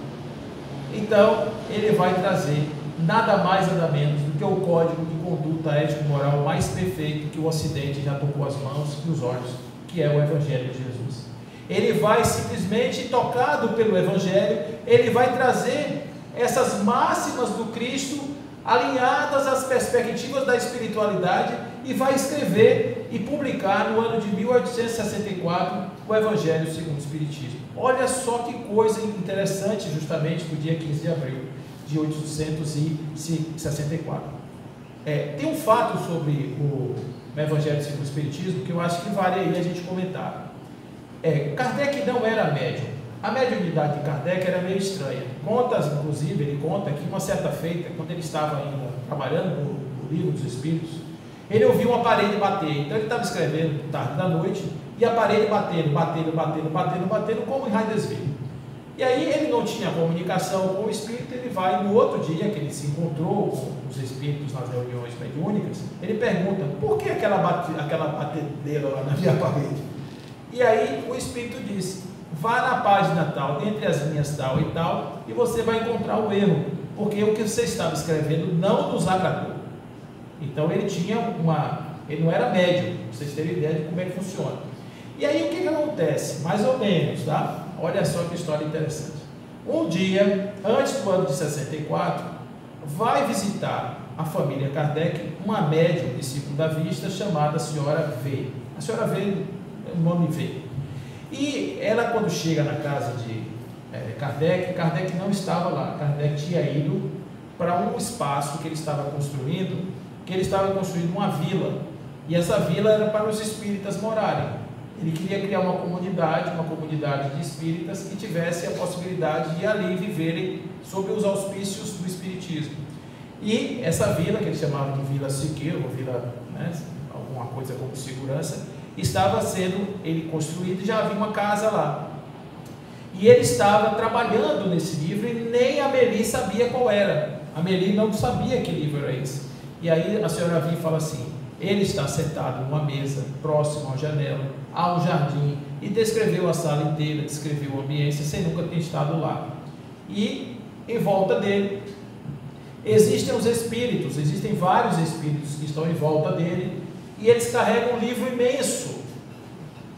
Então, ele vai trazer nada mais nada menos do que o código de conduta ético-moral mais perfeito que o Ocidente já tocou as mãos e os olhos, que é o Evangelho de Jesus. Ele vai simplesmente, tocado pelo Evangelho, ele vai trazer essas máximas do Cristo alinhadas às perspectivas da espiritualidade e vai escrever e publicar no ano de 1864 o Evangelho segundo o Espiritismo. Olha só que coisa interessante, justamente no dia 15 de abril de 1864. Tem um fato sobre o Evangelho segundo o Espiritismo que eu acho que vale aí a gente comentar. Kardec não era médium. A mediunidade de Kardec era meio estranha. Inclusive, ele conta que uma certa feita, quando ele estava ainda trabalhando no Livro dos Espíritos, ele ouviu uma parede bater. Então ele estava escrevendo tarde da noite e a parede batendo, como em Hydesville. E aí ele não tinha comunicação com o Espírito. Ele vai no outro dia que ele se encontrou com os Espíritos nas reuniões mediúnicas, ele pergunta: por que aquela batedeira lá na minha parede? E aí o Espírito disse: vá na página tal, entre as linhas tal e tal, e você vai encontrar o erro, porque o que você estava escrevendo não nos agradou. Então ele não era médium, para vocês terem ideia de como é que funciona. E aí o que acontece? Mais ou menos, tá? Olha só que história interessante. Um dia, antes do ano de 64, vai visitar a família Kardec uma médium de segunda vista chamada Senhora V. A Senhora V, o nome V. E ela, quando chega na casa de Kardec não estava lá. Kardec tinha ido para um espaço que ele estava construindo uma vila, e essa vila era para os espíritas morarem. Ele queria criar uma comunidade de espíritas que tivesse a possibilidade de ali viverem sob os auspícios do espiritismo. E essa vila, que ele chamava de Vila Siqueira, ou vila, né, alguma coisa como segurança, estava sendo construído e já havia uma casa lá. E ele estava trabalhando nesse livro e nem a Meli sabia qual era. A Meli não sabia que livro era esse. E aí a senhora vinha e fala assim: ele está sentado numa mesa próximo à janela, há um jardim, e descreveu a sala inteira, descreveu a ambiência sem nunca ter estado lá. E em volta dele existem vários espíritos que estão em volta dele, e eles carregam um livro imenso.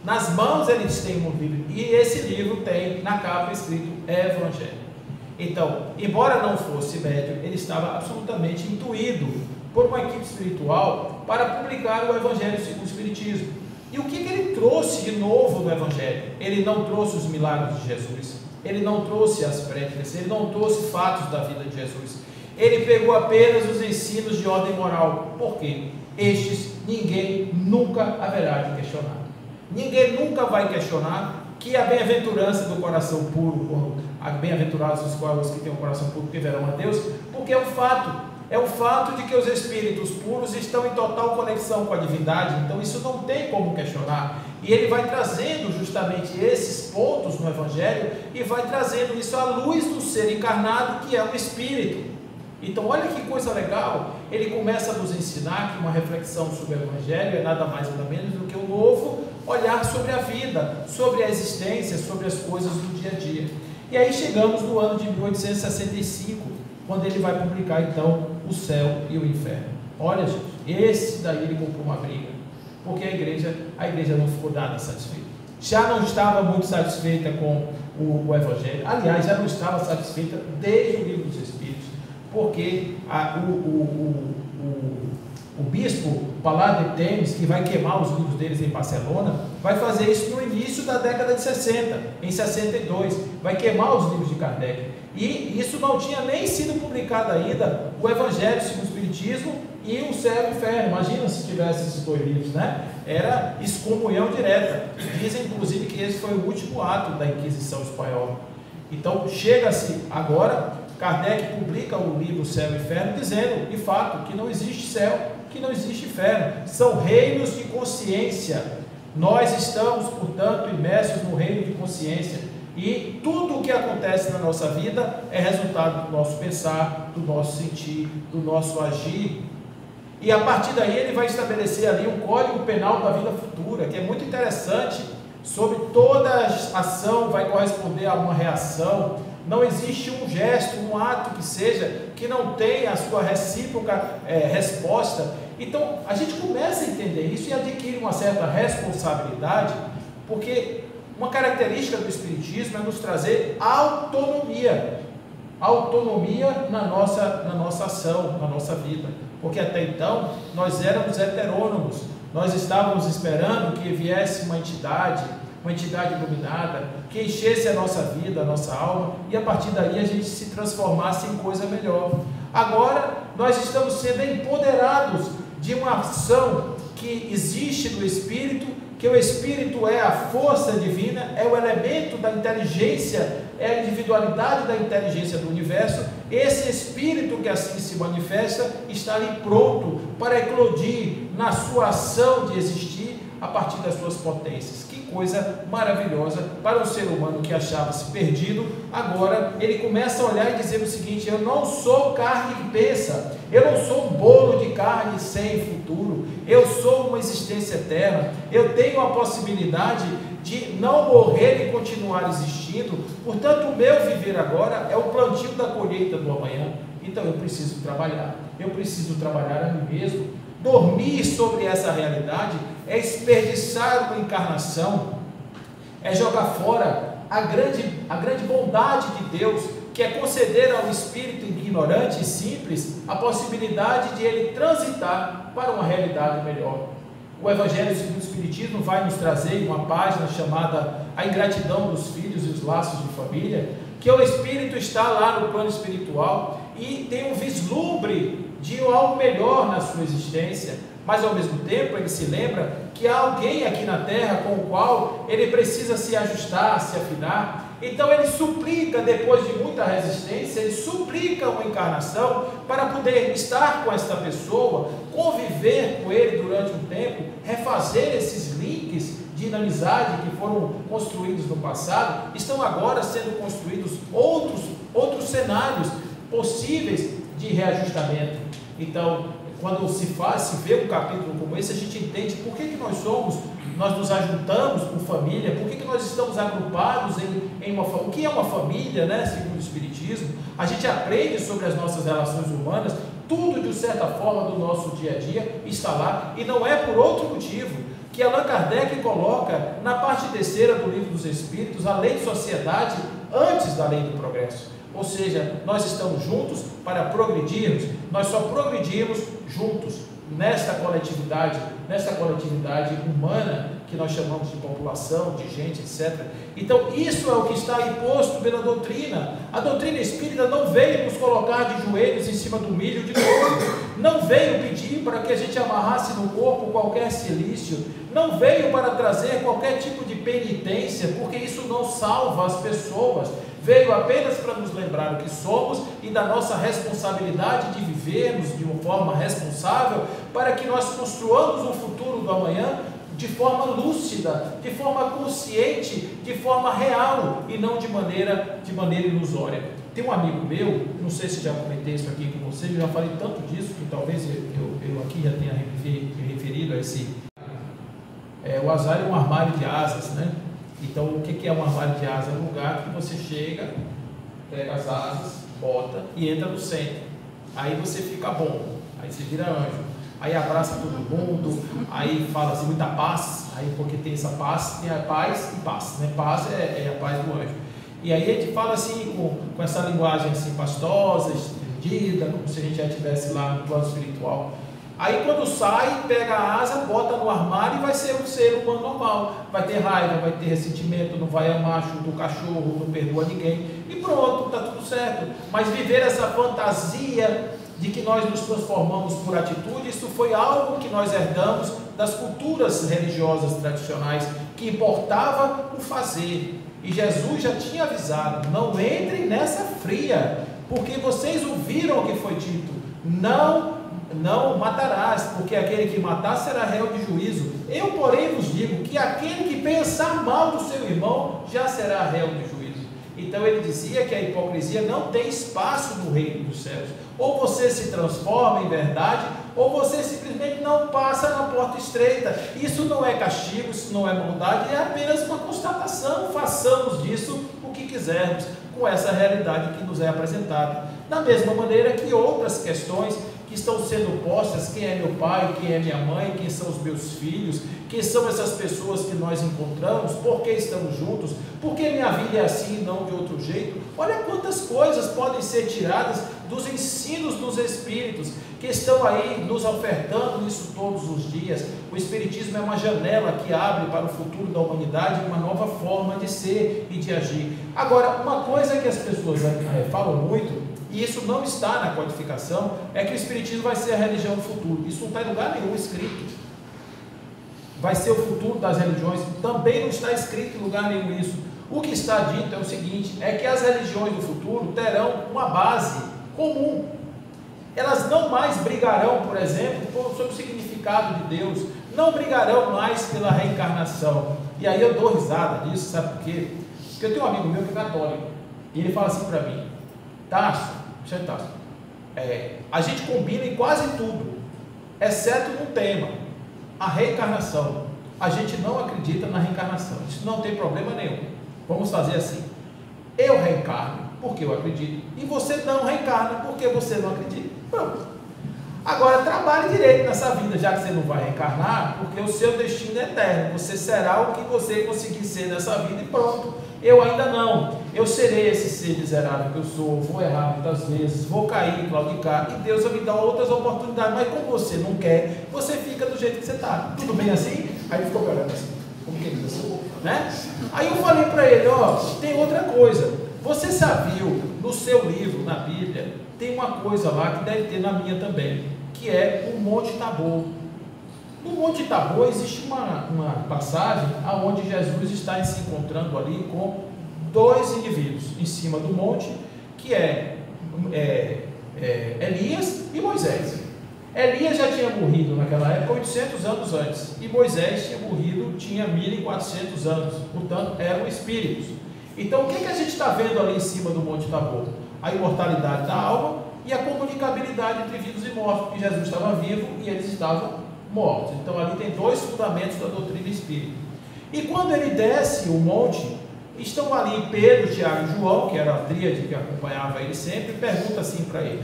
Nas mãos eles têm um livro, e esse livro tem na capa escrito Evangelho. Então, embora não fosse médium, ele estava absolutamente intuído por uma equipe espiritual para publicar o Evangelho segundo o Espiritismo. E o que ele trouxe de novo no Evangelho? Ele não trouxe os milagres de Jesus, ele não trouxe as prédicas, ele não trouxe fatos da vida de Jesus. Ele pegou apenas os ensinos de ordem moral. Por quê? Estes ninguém nunca haverá de questionar. Ninguém nunca vai questionar que a bem-aventurança do coração puro, bem-aventurados os que têm o coração puro, que verão a Deus, porque é um fato. É o fato de que os espíritos puros estão em total conexão com a divindade. Então isso não tem como questionar. E ele vai trazendo justamente esses pontos no Evangelho e vai trazendo isso à luz do ser encarnado, que é o Espírito. Então olha que coisa legal. Ele começa a nos ensinar que uma reflexão sobre o Evangelho é nada mais nada menos do que um novo olhar sobre a vida, sobre a existência, sobre as coisas do dia a dia. E aí chegamos no ano de 1865, quando ele vai publicar então O Céu e o Inferno. Olha, gente, esse daí ele comprou uma briga, porque a igreja não ficou nada satisfeita. Já não estava muito satisfeita com o Evangelho. Aliás, já não estava satisfeita desde o Livro dos Espíritos, porque o bispo Palau de Temes, que vai queimar os livros deles em Barcelona, vai fazer isso no início da década de 60, em 62, vai queimar os livros de Kardec. E isso não tinha nem sido publicado ainda, o Evangelho segundo o Espiritismo e o Céu e o Inferno. Imagina se tivesse esses dois livros, né? Era excomunhão direta. Dizem inclusive que esse foi o último ato da Inquisição espanhola. Então chega-se agora, Kardec publica o livro Céu e Inferno, dizendo, de fato, que não existe céu, que não existe inferno. São reinos de consciência. Nós estamos, portanto, imersos no reino de consciência. E tudo o que acontece na nossa vida é resultado do nosso pensar, do nosso sentir, do nosso agir. E a partir daí ele vai estabelecer ali um código penal da vida futura, que é muito interessante. Sobre toda ação vai corresponder a uma reação. Não existe um gesto, um ato que seja, que não tenha a sua recíproca resposta. Então a gente começa a entender isso e adquire uma certa responsabilidade, porque uma característica do Espiritismo é nos trazer autonomia. Autonomia na nossa ação, na nossa vida. Porque até então nós éramos heterônomos. Nós estávamos esperando que viesse uma entidade iluminada, que enchesse a nossa vida, a nossa alma, e a partir daí a gente se transformasse em coisa melhor. Agora nós estamos sendo empoderados de uma ação que existe no Espírito, que o Espírito é a força divina, é o elemento da inteligência, é a individualidade da inteligência do universo. Esse Espírito que assim se manifesta está ali pronto para eclodir na sua ação de existir a partir das suas potências. Que coisa maravilhosa para um ser humano que achava-se perdido. Agora ele começa a olhar e dizer o seguinte: eu não sou carne que pensa, eu não sou um bolo de carne sem futuro, eu sou uma existência eterna, eu tenho a possibilidade de não morrer e continuar existindo. Portanto, o meu viver agora é o plantio da colheita do amanhã. Então eu preciso trabalhar a mim mesmo. Dormir sobre essa realidade é desperdiçar uma encarnação, é jogar fora a grande bondade de Deus, que é conceder ao espírito ignorante e simples a possibilidade de ele transitar para uma realidade melhor. O Evangelho segundo o Espiritismo vai nos trazer uma página chamada A Ingratidão dos Filhos e os Laços de Família, que o espírito está lá no plano espiritual e tem um vislumbre de algo melhor na sua existência, mas ao mesmo tempo ele se lembra que há alguém aqui na Terra com o qual ele precisa se ajustar, se afinar. Então ele suplica, depois de muita resistência, ele suplica uma encarnação para poder estar com esta pessoa, conviver com ele durante um tempo, refazer esses links de amizade que foram construídos no passado. Estão agora sendo construídos outros cenários possíveis de reajustamento. Então, quando se vê um capítulo como esse, a gente entende por que nós nos ajuntamos com família, por que nós estamos agrupados em uma família. O que é uma família, né, segundo o Espiritismo? A gente aprende sobre as nossas relações humanas, tudo de certa forma do nosso dia a dia está lá, e não é por outro motivo que Allan Kardec coloca na parte terceira do Livro dos Espíritos a lei de sociedade antes da lei do progresso. Ou seja, nós estamos juntos para progredirmos, nós só progredimos juntos nesta coletividade humana que nós chamamos de população, de gente, etc. Então isso é o que está imposto pela doutrina. A doutrina espírita não veio nos colocar de joelhos em cima do milho de novo, não veio pedir para que a gente amarrasse no corpo qualquer cilício, não veio para trazer qualquer tipo de penitência, porque isso não salva as pessoas. Veio apenas para nos lembrar o que somos e da nossa responsabilidade de vivermos de uma forma responsável, para que nós construamos um futuro do amanhã de forma lúcida, de forma consciente, de forma real e não de maneira ilusória. Tem um amigo meu, não sei se já comentei isso aqui com vocês, eu já falei tanto disso que talvez eu aqui já tenha me referido a esse. O asar é um armário de asas, né? Então, o que é um armário de asas? É um lugar que você chega, pega as asas, bota e entra no centro. Aí você fica bom, aí você vira anjo, aí abraça todo mundo, aí fala assim, muita paz, aí porque tem essa paz, tem a paz e paz, né? Paz é a paz do anjo. E aí a gente fala assim, com essa linguagem assim pastosa, estendida, como se a gente já estivesse lá no plano espiritual. Aí quando sai, pega a asa, bota no armário e vai ser um ser humano normal. Vai ter raiva, vai ter ressentimento, não vai amar, chuta o cachorro, não perdoa ninguém. E pronto, está tudo certo. Mas viver essa fantasia de que nós nos transformamos por atitude, isso foi algo que nós herdamos das culturas religiosas tradicionais, que importava o fazer. E Jesus já tinha avisado, não entrem nessa fria, porque vocês ouviram o que foi dito: não matarás, porque aquele que matar será réu de juízo. Eu, porém, vos digo que aquele que pensar mal do seu irmão já será réu de juízo. Então ele dizia que a hipocrisia não tem espaço no reino dos céus. Ou você se transforma em verdade, ou você simplesmente não passa na porta estreita. Isso não é castigo, isso não é maldade, é apenas uma constatação. Façamos disso o que quisermos com essa realidade que nos é apresentada. Da mesma maneira que outras questões que estão sendo postas: quem é meu pai, quem é minha mãe, quem são os meus filhos, quem são essas pessoas que nós encontramos, por que estamos juntos, por que minha vida é assim e não de outro jeito. Olha quantas coisas podem ser tiradas dos ensinos dos Espíritos, que estão aí nos ofertando isso todos os dias. O Espiritismo é uma janela que abre para o futuro da humanidade, uma nova forma de ser e de agir. Agora, uma coisa que as pessoas falam muito, e isso não está na codificação, é que o Espiritismo vai ser a religião do futuro. Isso não está em lugar nenhum escrito. Vai ser o futuro das religiões. Também não está escrito em lugar nenhum isso. O que está dito é o seguinte: é que as religiões do futuro terão uma base comum. Elas não mais brigarão, por exemplo, sobre o significado de Deus. Não brigarão mais pela reencarnação. E aí eu dou risada disso, sabe por quê? Porque eu tenho um amigo meu que é católico, e ele fala assim para mim: Tasso, a gente combina em quase tudo, exceto no tema, a reencarnação. A gente não acredita na reencarnação, isso não tem problema nenhum. Vamos fazer assim: eu reencarno porque eu acredito, e você não reencarna porque você não acredita. Pronto. Agora trabalhe direito nessa vida, já que você não vai reencarnar, porque o seu destino é eterno. Você será o que você conseguir ser nessa vida e pronto. Eu ainda não. Eu serei esse ser miserável que eu sou, vou errar muitas vezes, vou cair, claudicar, e Deus vai me dar outras oportunidades. Mas como você não quer, você fica do jeito que você está. Tudo bem assim? Aí ele ficou olhando assim, como que ele assim, né? Aí eu falei para ele: ó, tem outra coisa. Você já viu no seu livro, na Bíblia, tem uma coisa lá que deve ter na minha também, que é o Monte Tabor. No Monte Tabor existe uma passagem onde Jesus está se encontrando ali com dois indivíduos em cima do monte, que é Elias e Moisés. Elias já tinha morrido naquela época 800 anos antes, e Moisés tinha morrido, tinha 1400 anos, portanto eram espíritos. Então o que a gente está vendo ali em cima do Monte Tabor? A imortalidade da alma e a comunicabilidade entre vivos e mortos, porque Jesus estava vivo e eles estavam mortos. Então ali tem dois fundamentos da doutrina espírita. E quando ele desce o monte, estão ali Pedro, Tiago e João, que era a tríade que acompanhava ele sempre, e pergunta assim para ele: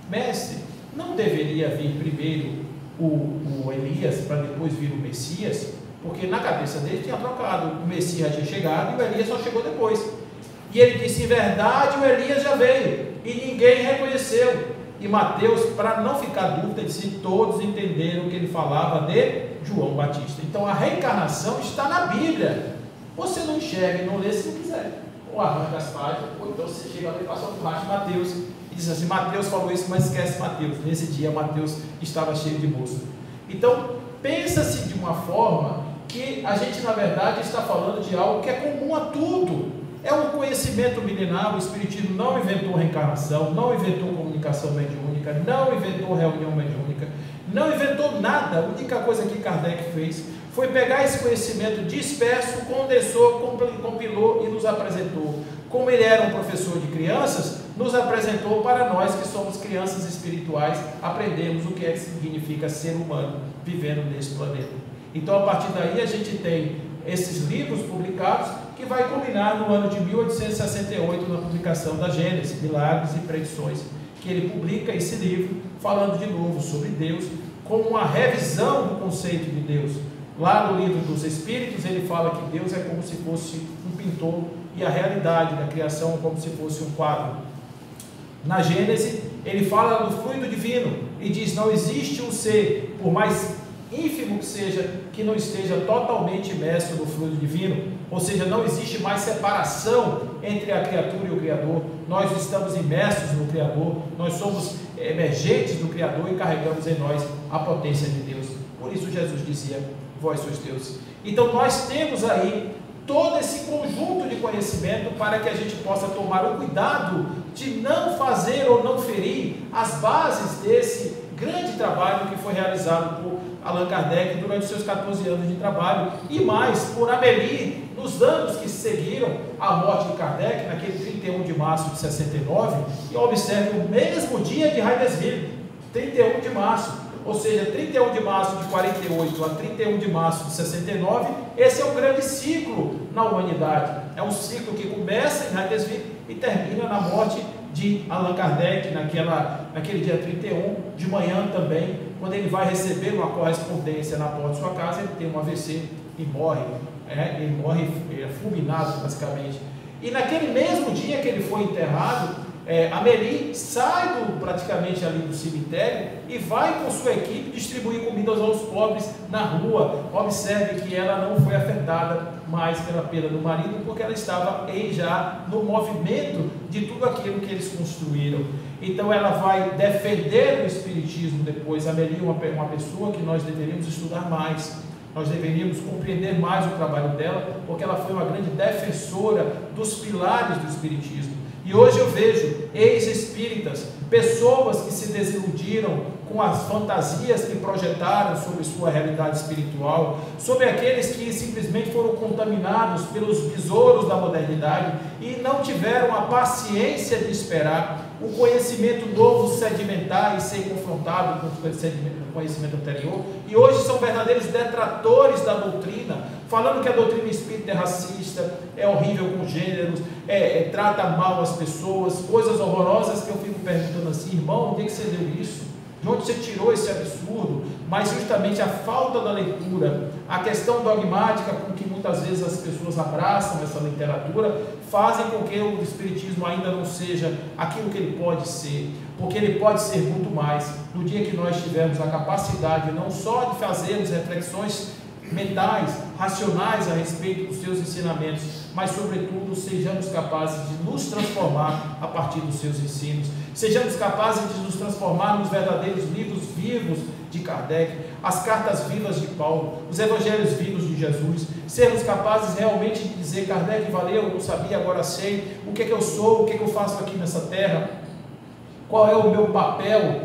mestre, não deveria vir primeiro o Elias para depois vir o Messias? Porque na cabeça dele tinha trocado, o Messias tinha chegado e o Elias só chegou depois. E ele disse: em verdade o Elias já veio e ninguém reconheceu. E Mateus, para não ficar dúvida, disse: todos entenderam que ele falava de João Batista. Então a reencarnação está na Bíblia. Você não enxerga e não lê se não quiser, ou arranca as páginas, ou então você chega ali e passa por baixo de Mateus e diz assim: Mateus falou isso, mas esquece Mateus. Nesse dia Mateus estava cheio de moço. Então pensa-se de uma forma que a gente na verdade está falando de algo que é comum a tudo. É um conhecimento milenar. O Espiritismo não inventou reencarnação, não inventou comunicação mediúnica, não inventou reunião mediúnica, não inventou nada. A única coisa que Kardec fez foi pegar esse conhecimento disperso, condensou, compilou e nos apresentou. Como ele era um professor de crianças, nos apresentou para nós que somos crianças espirituais, aprendemos o que é que significa ser humano vivendo nesse planeta. Então a partir daí a gente tem esses livros publicados, que vai culminar no ano de 1868 na publicação da Gênesis, Milagres e Predições, que ele publica esse livro falando de novo sobre Deus, como uma revisão do conceito de Deus. Lá no livro dos Espíritos ele fala que Deus é como se fosse um pintor e a realidade da criação como se fosse um quadro. Na Gênesis ele fala do fluido divino e diz: não existe um ser, por mais ínfimo que seja, que não esteja totalmente imerso no fluido divino. Ou seja, não existe mais separação entre a criatura e o Criador. Nós estamos imersos no Criador, nós somos emergentes do Criador e carregamos em nós a potência de Deus. Por isso Jesus dizia: vós sois Deus. Então nós temos aí todo esse conjunto de conhecimento para que a gente possa tomar o cuidado de não fazer ou não ferir as bases desse grande trabalho que foi realizado por Allan Kardec durante seus 14 anos de trabalho, e mais, por Amélie, nos anos que seguiram a morte de Kardec, naquele 31 de março de 69, e observe o mesmo dia de Heidesville, 31 de março, ou seja, 31 de março de 48 a 31 de março de 69, esse é um grande ciclo na humanidade, é um ciclo que começa em Heidesville e termina na morte de Allan Kardec, naquele dia 31, de manhã também, quando ele vai receber uma correspondência na porta de sua casa, ele tem um AVC e morre, ele morre fulminado basicamente. E naquele mesmo dia que ele foi enterrado, Amélie sai praticamente ali do cemitério e vai com sua equipe distribuir comidas aos pobres na rua. Observe que ela não foi afetada mais pela perda do marido, porque ela estava já no movimento de tudo aquilo que eles construíram. Então ela vai defender o Espiritismo depois. Amélie é uma pessoa que nós deveríamos estudar mais. Nós deveríamos compreender mais o trabalho dela, porque ela foi uma grande defensora dos pilares do Espiritismo. E hoje eu vejo ex-espíritas, pessoas que se desiludiram com as fantasias que projetaram sobre sua realidade espiritual, sobre aqueles que simplesmente foram contaminados pelos besouros da modernidade e não tiveram a paciência de esperar o conhecimento novo sedimentar e ser confrontado com o conhecimento anterior, e hoje são verdadeiros detratores da doutrina, falando que a doutrina espírita é racista, é horrível com gêneros, trata mal as pessoas, coisas horrorosas que eu fico perguntando assim, irmão, onde é que você deu isso? De onde você tirou esse absurdo? Mas justamente a falta da leitura, a questão dogmática com que muitas vezes as pessoas abraçam essa literatura, fazem com que o Espiritismo ainda não seja aquilo que ele pode ser, porque ele pode ser muito mais no dia que nós tivermos a capacidade não só de fazermos reflexões mentais, racionais a respeito dos seus ensinamentos, mas sobretudo sejamos capazes de nos transformar a partir dos seus ensinos, sejamos capazes de nos transformar nos verdadeiros livros vivos de Kardec, as cartas vivas de Paulo, os evangelhos vivos de Jesus, sermos capazes realmente de dizer, Kardec, valeu, eu não sabia, agora sei, o que é que eu sou, o que é que eu faço aqui nessa terra, qual é o meu papel,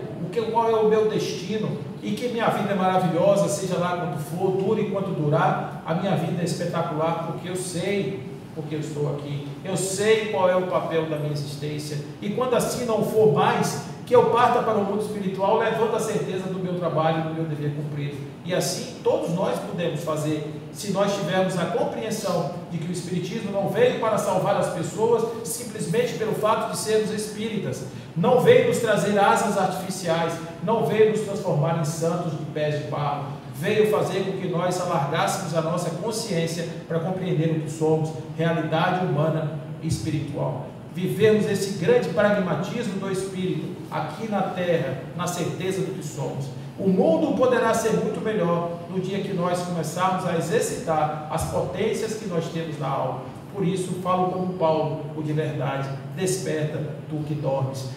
qual é o meu destino, e que minha vida é maravilhosa, seja lá quanto for, dure quanto durar, a minha vida é espetacular, porque eu sei porque eu estou aqui, eu sei qual é o papel da minha existência, e quando assim não for mais, que eu parta para o mundo espiritual, levando a certeza do meu trabalho, do meu dever cumprido, e assim todos nós podemos fazer, se nós tivermos a compreensão de que o Espiritismo não veio para salvar as pessoas, simplesmente pelo fato de sermos espíritas, não veio nos trazer asas artificiais, não veio nos transformar em santos de pés de barro, veio fazer com que nós alargássemos a nossa consciência para compreender o que somos, realidade humana e espiritual. Vivermos esse grande pragmatismo do Espírito aqui na Terra, na certeza do que somos. O mundo poderá ser muito melhor no dia que nós começarmos a exercitar as potências que nós temos na alma. Por isso, falo como Paulo, o de verdade, desperta tu que dormes,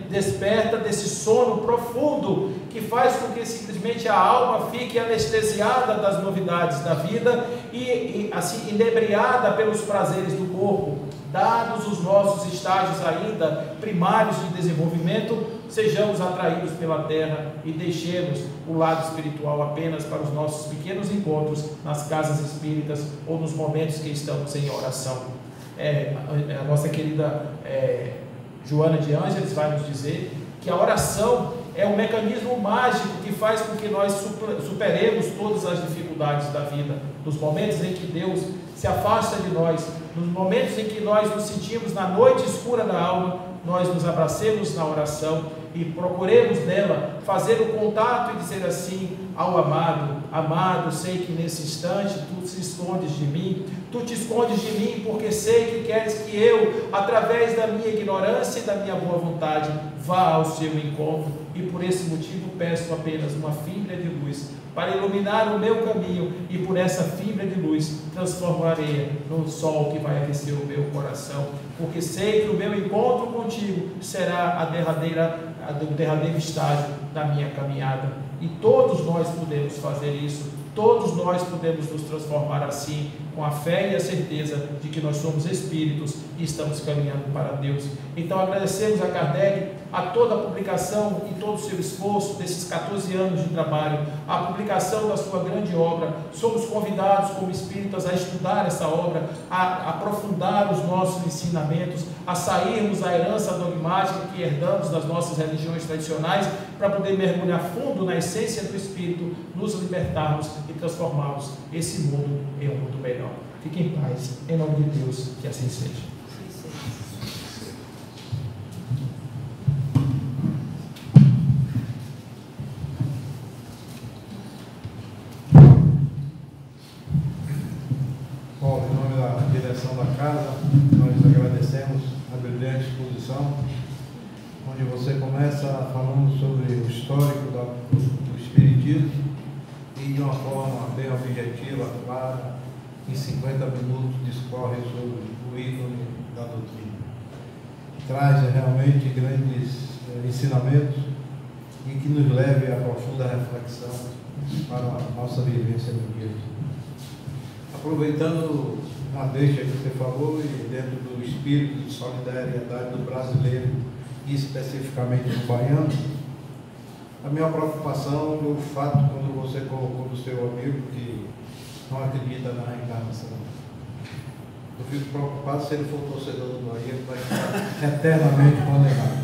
desperta desse sono profundo que faz com que simplesmente a alma fique anestesiada das novidades da vida e assim inebriada pelos prazeres do corpo. Dados os nossos estágios ainda primários de desenvolvimento, sejamos atraídos pela terra e deixemos o lado espiritual apenas para os nossos pequenos encontros nas casas espíritas ou nos momentos que estamos em oração. A nossa querida Joana de Ângeles vai nos dizer que a oração é um mecanismo mágico que faz com que nós superemos todas as dificuldades da vida, nos momentos em que Deus se afasta de nós, nos momentos em que nós nos sentimos na noite escura da alma, nós nos abracemos na oração e procuremos nela fazer o contato e dizer assim ao amado, amado, sei que nesse instante tu te escondes de mim, tu te escondes de mim porque sei que queres que eu, através da minha ignorância e da minha boa vontade, vá ao seu encontro, e por esse motivo peço apenas uma fibra de luz para iluminar o meu caminho, e por essa fibra de luz transformarei no sol que vai aquecer o meu coração, porque sei que o meu encontro contigo será o derradeiro estágio da minha caminhada, e todos nós podemos fazer isso, todos nós podemos nos transformar assim, com a fé e a certeza de que nós somos espíritos e estamos caminhando para Deus. Então agradecemos a Kardec, a toda a publicação e todo o seu esforço desses 14 anos de trabalho, a publicação da sua grande obra. Somos convidados como espíritas a estudar essa obra, a aprofundar os nossos ensinamentos, a sairmos da herança dogmática que herdamos das nossas religiões tradicionais, para poder mergulhar fundo na essência do Espírito, nos libertarmos e transformarmos esse mundo em um mundo melhor. Fiquem em paz, em nome de Deus, que assim seja. Bom, em nome da direção da casa, nós agradecemos a brilhante exposição, onde você começa falando sobre o histórico do Espiritismo e de uma forma bem objetiva, clara, em 50 minutos discorre sobre o ícone da doutrina. Traz realmente grandes ensinamentos e que nos leve a profunda reflexão para a nossa vivência no dia a dia. Aproveitando uma deixa que você falou e dentro do espírito de solidariedade do brasileiro e especificamente do baiano, a minha preocupação é o fato quando você colocou do seu amigo que não acredita na reencarnação. Eu fico preocupado se ele for torcedor do Bahia, ele vai ficar eternamente condenado.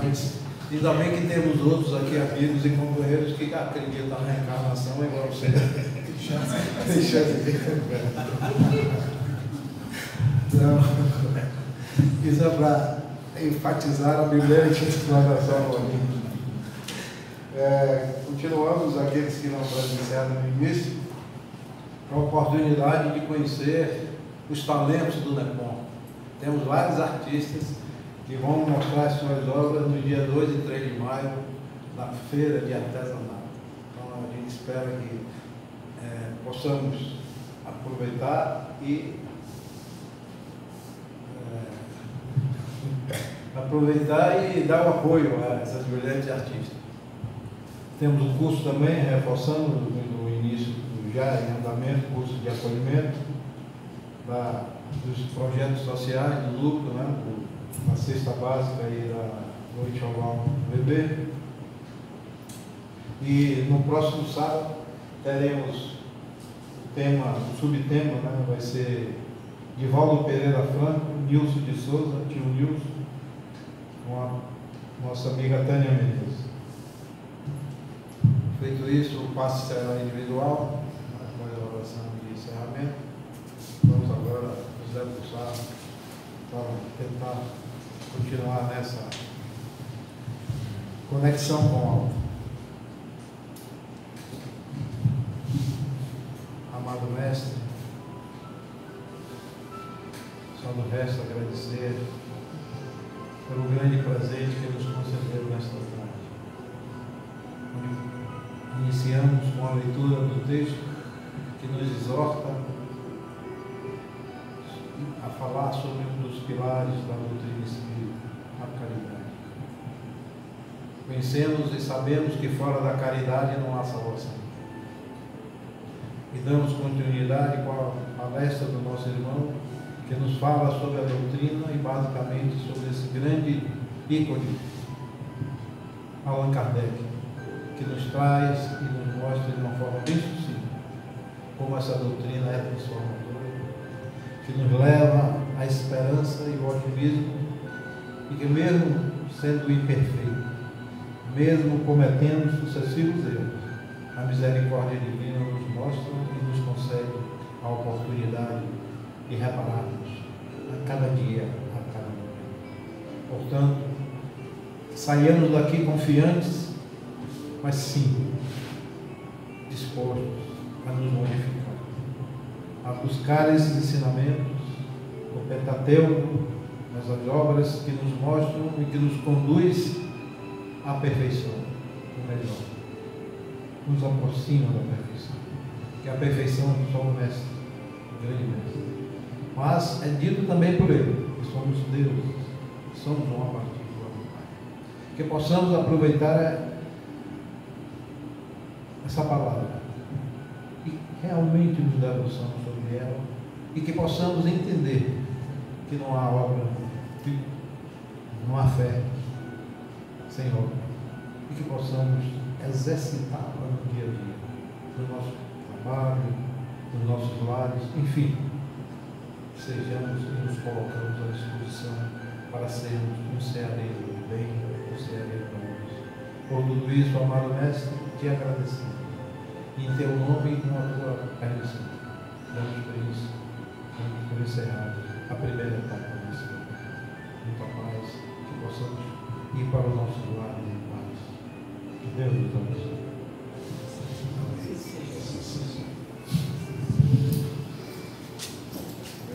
Mas ainda bem que temos outros aqui, amigos e companheiros, que acreditam na reencarnação igual você. Tem chance de Então, isso é para enfatizar a brilhante explanação do amigo. Continuamos, aqueles que não presenciaram no início, a oportunidade de conhecer os talentos do NEPOM. Temos vários artistas que vão mostrar as suas obras no dia 2 e 3 de maio, na feira de artesanato. Então a gente espera que possamos aproveitar e dar o apoio a essas brilhantes artistas. Temos um curso também, reforçando no início, já em andamento, curso de acolhimento dos projetos sociais, do lucro, né, da cesta básica e da noite oval do bebê. E no próximo sábado teremos o subtema, né, vai ser Divaldo Pereira Franco, Nilson de Souza, tio Nilson, com a nossa amiga Tânia Mendes. Feito isso, o passe será individual, com a oração de encerramento. Vamos agora nos debruçar para tentar continuar nessa conexão com o alto. Amado Mestre, só nos resta agradecer pelo grande presente que nos concedeu nesta tarde. Iniciamos com a leitura do texto que nos exorta a falar sobre um dos pilares da doutrina espírita, a caridade. Conhecemos e sabemos que fora da caridade não há salvação. E damos continuidade com a palestra do nosso irmão, que nos fala sobre a doutrina e basicamente sobre esse grande ícone, Allan Kardec, que nos traz e nos mostra de uma forma bem sucinta como essa doutrina é transformadora, que nos leva à esperança e ao otimismo, e que mesmo sendo imperfeito, mesmo cometendo sucessivos erros, a misericórdia divina nos mostra e nos concede a oportunidade de repararmos a cada dia, a cada momento. Portanto, saiamos daqui confiantes, mas sim dispostos a nos modificar, a buscar esses ensinamentos, o Pentateuco, as obras que nos mostram e que nos conduz à perfeição, o melhor, nos aproxima da perfeição, que a perfeição é só o mestre, o grande mestre. Mas é dito também por ele, que somos deuses, somos uma partícula do Pai. Que possamos aproveitar essa palavra e realmente nos debruçamos sobre ela, e que possamos entender que não há obra, que não há fé sem obra, e que possamos exercitá-la no dia a dia, no nosso trabalho, nos nossos lares, enfim, sejamos e nos colocamos à disposição para sermos um ceareiro do bem, um ceareiro da luz. Por tudo isso, amado Mestre, te agradecemos. Em teu nome e com a tua permissão, damos por isso, damos por encerrado a primeira etapa desse ano. Muita paz, que possamos ir para o nosso lar em paz. Que Deus nos abençoe.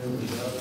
Obrigado.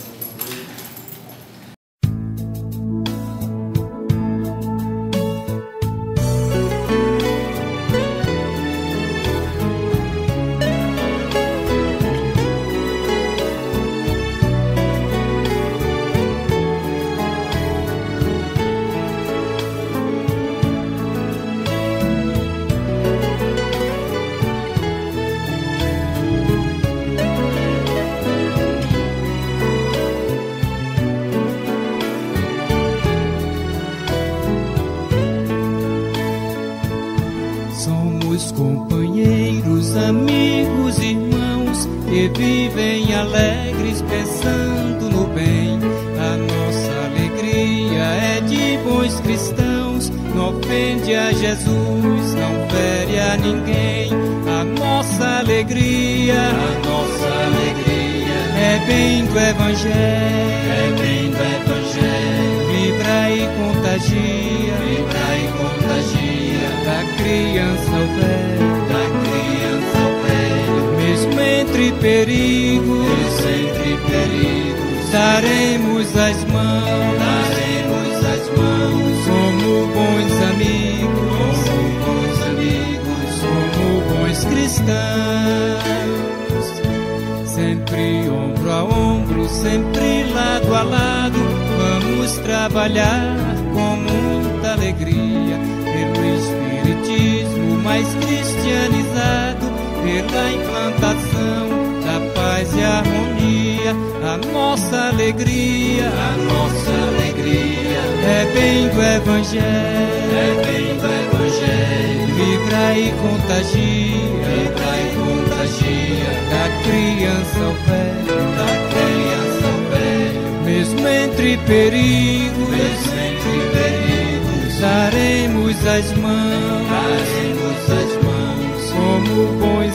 Companheiros, amigos, irmãos, que vivem alegres pensando no bem. A nossa alegria é de bons cristãos, não ofende a Jesus, não fere a ninguém. A nossa alegria é bem do Evangelho, vibra e contagia, da criança ao velho, mesmo entre perigos, daremos as mãos, como bons amigos, como bons cristãos, sempre ombro a ombro, sempre lado a lado, vamos trabalhar com muita alegria pelo Espiritismo mais cristianizado, pela implantação da paz e harmonia. A nossa alegria é bem do Evangelho, vibra e contagia, da criança ao velho, mesmo entre perigos, daremos as mãos, como bons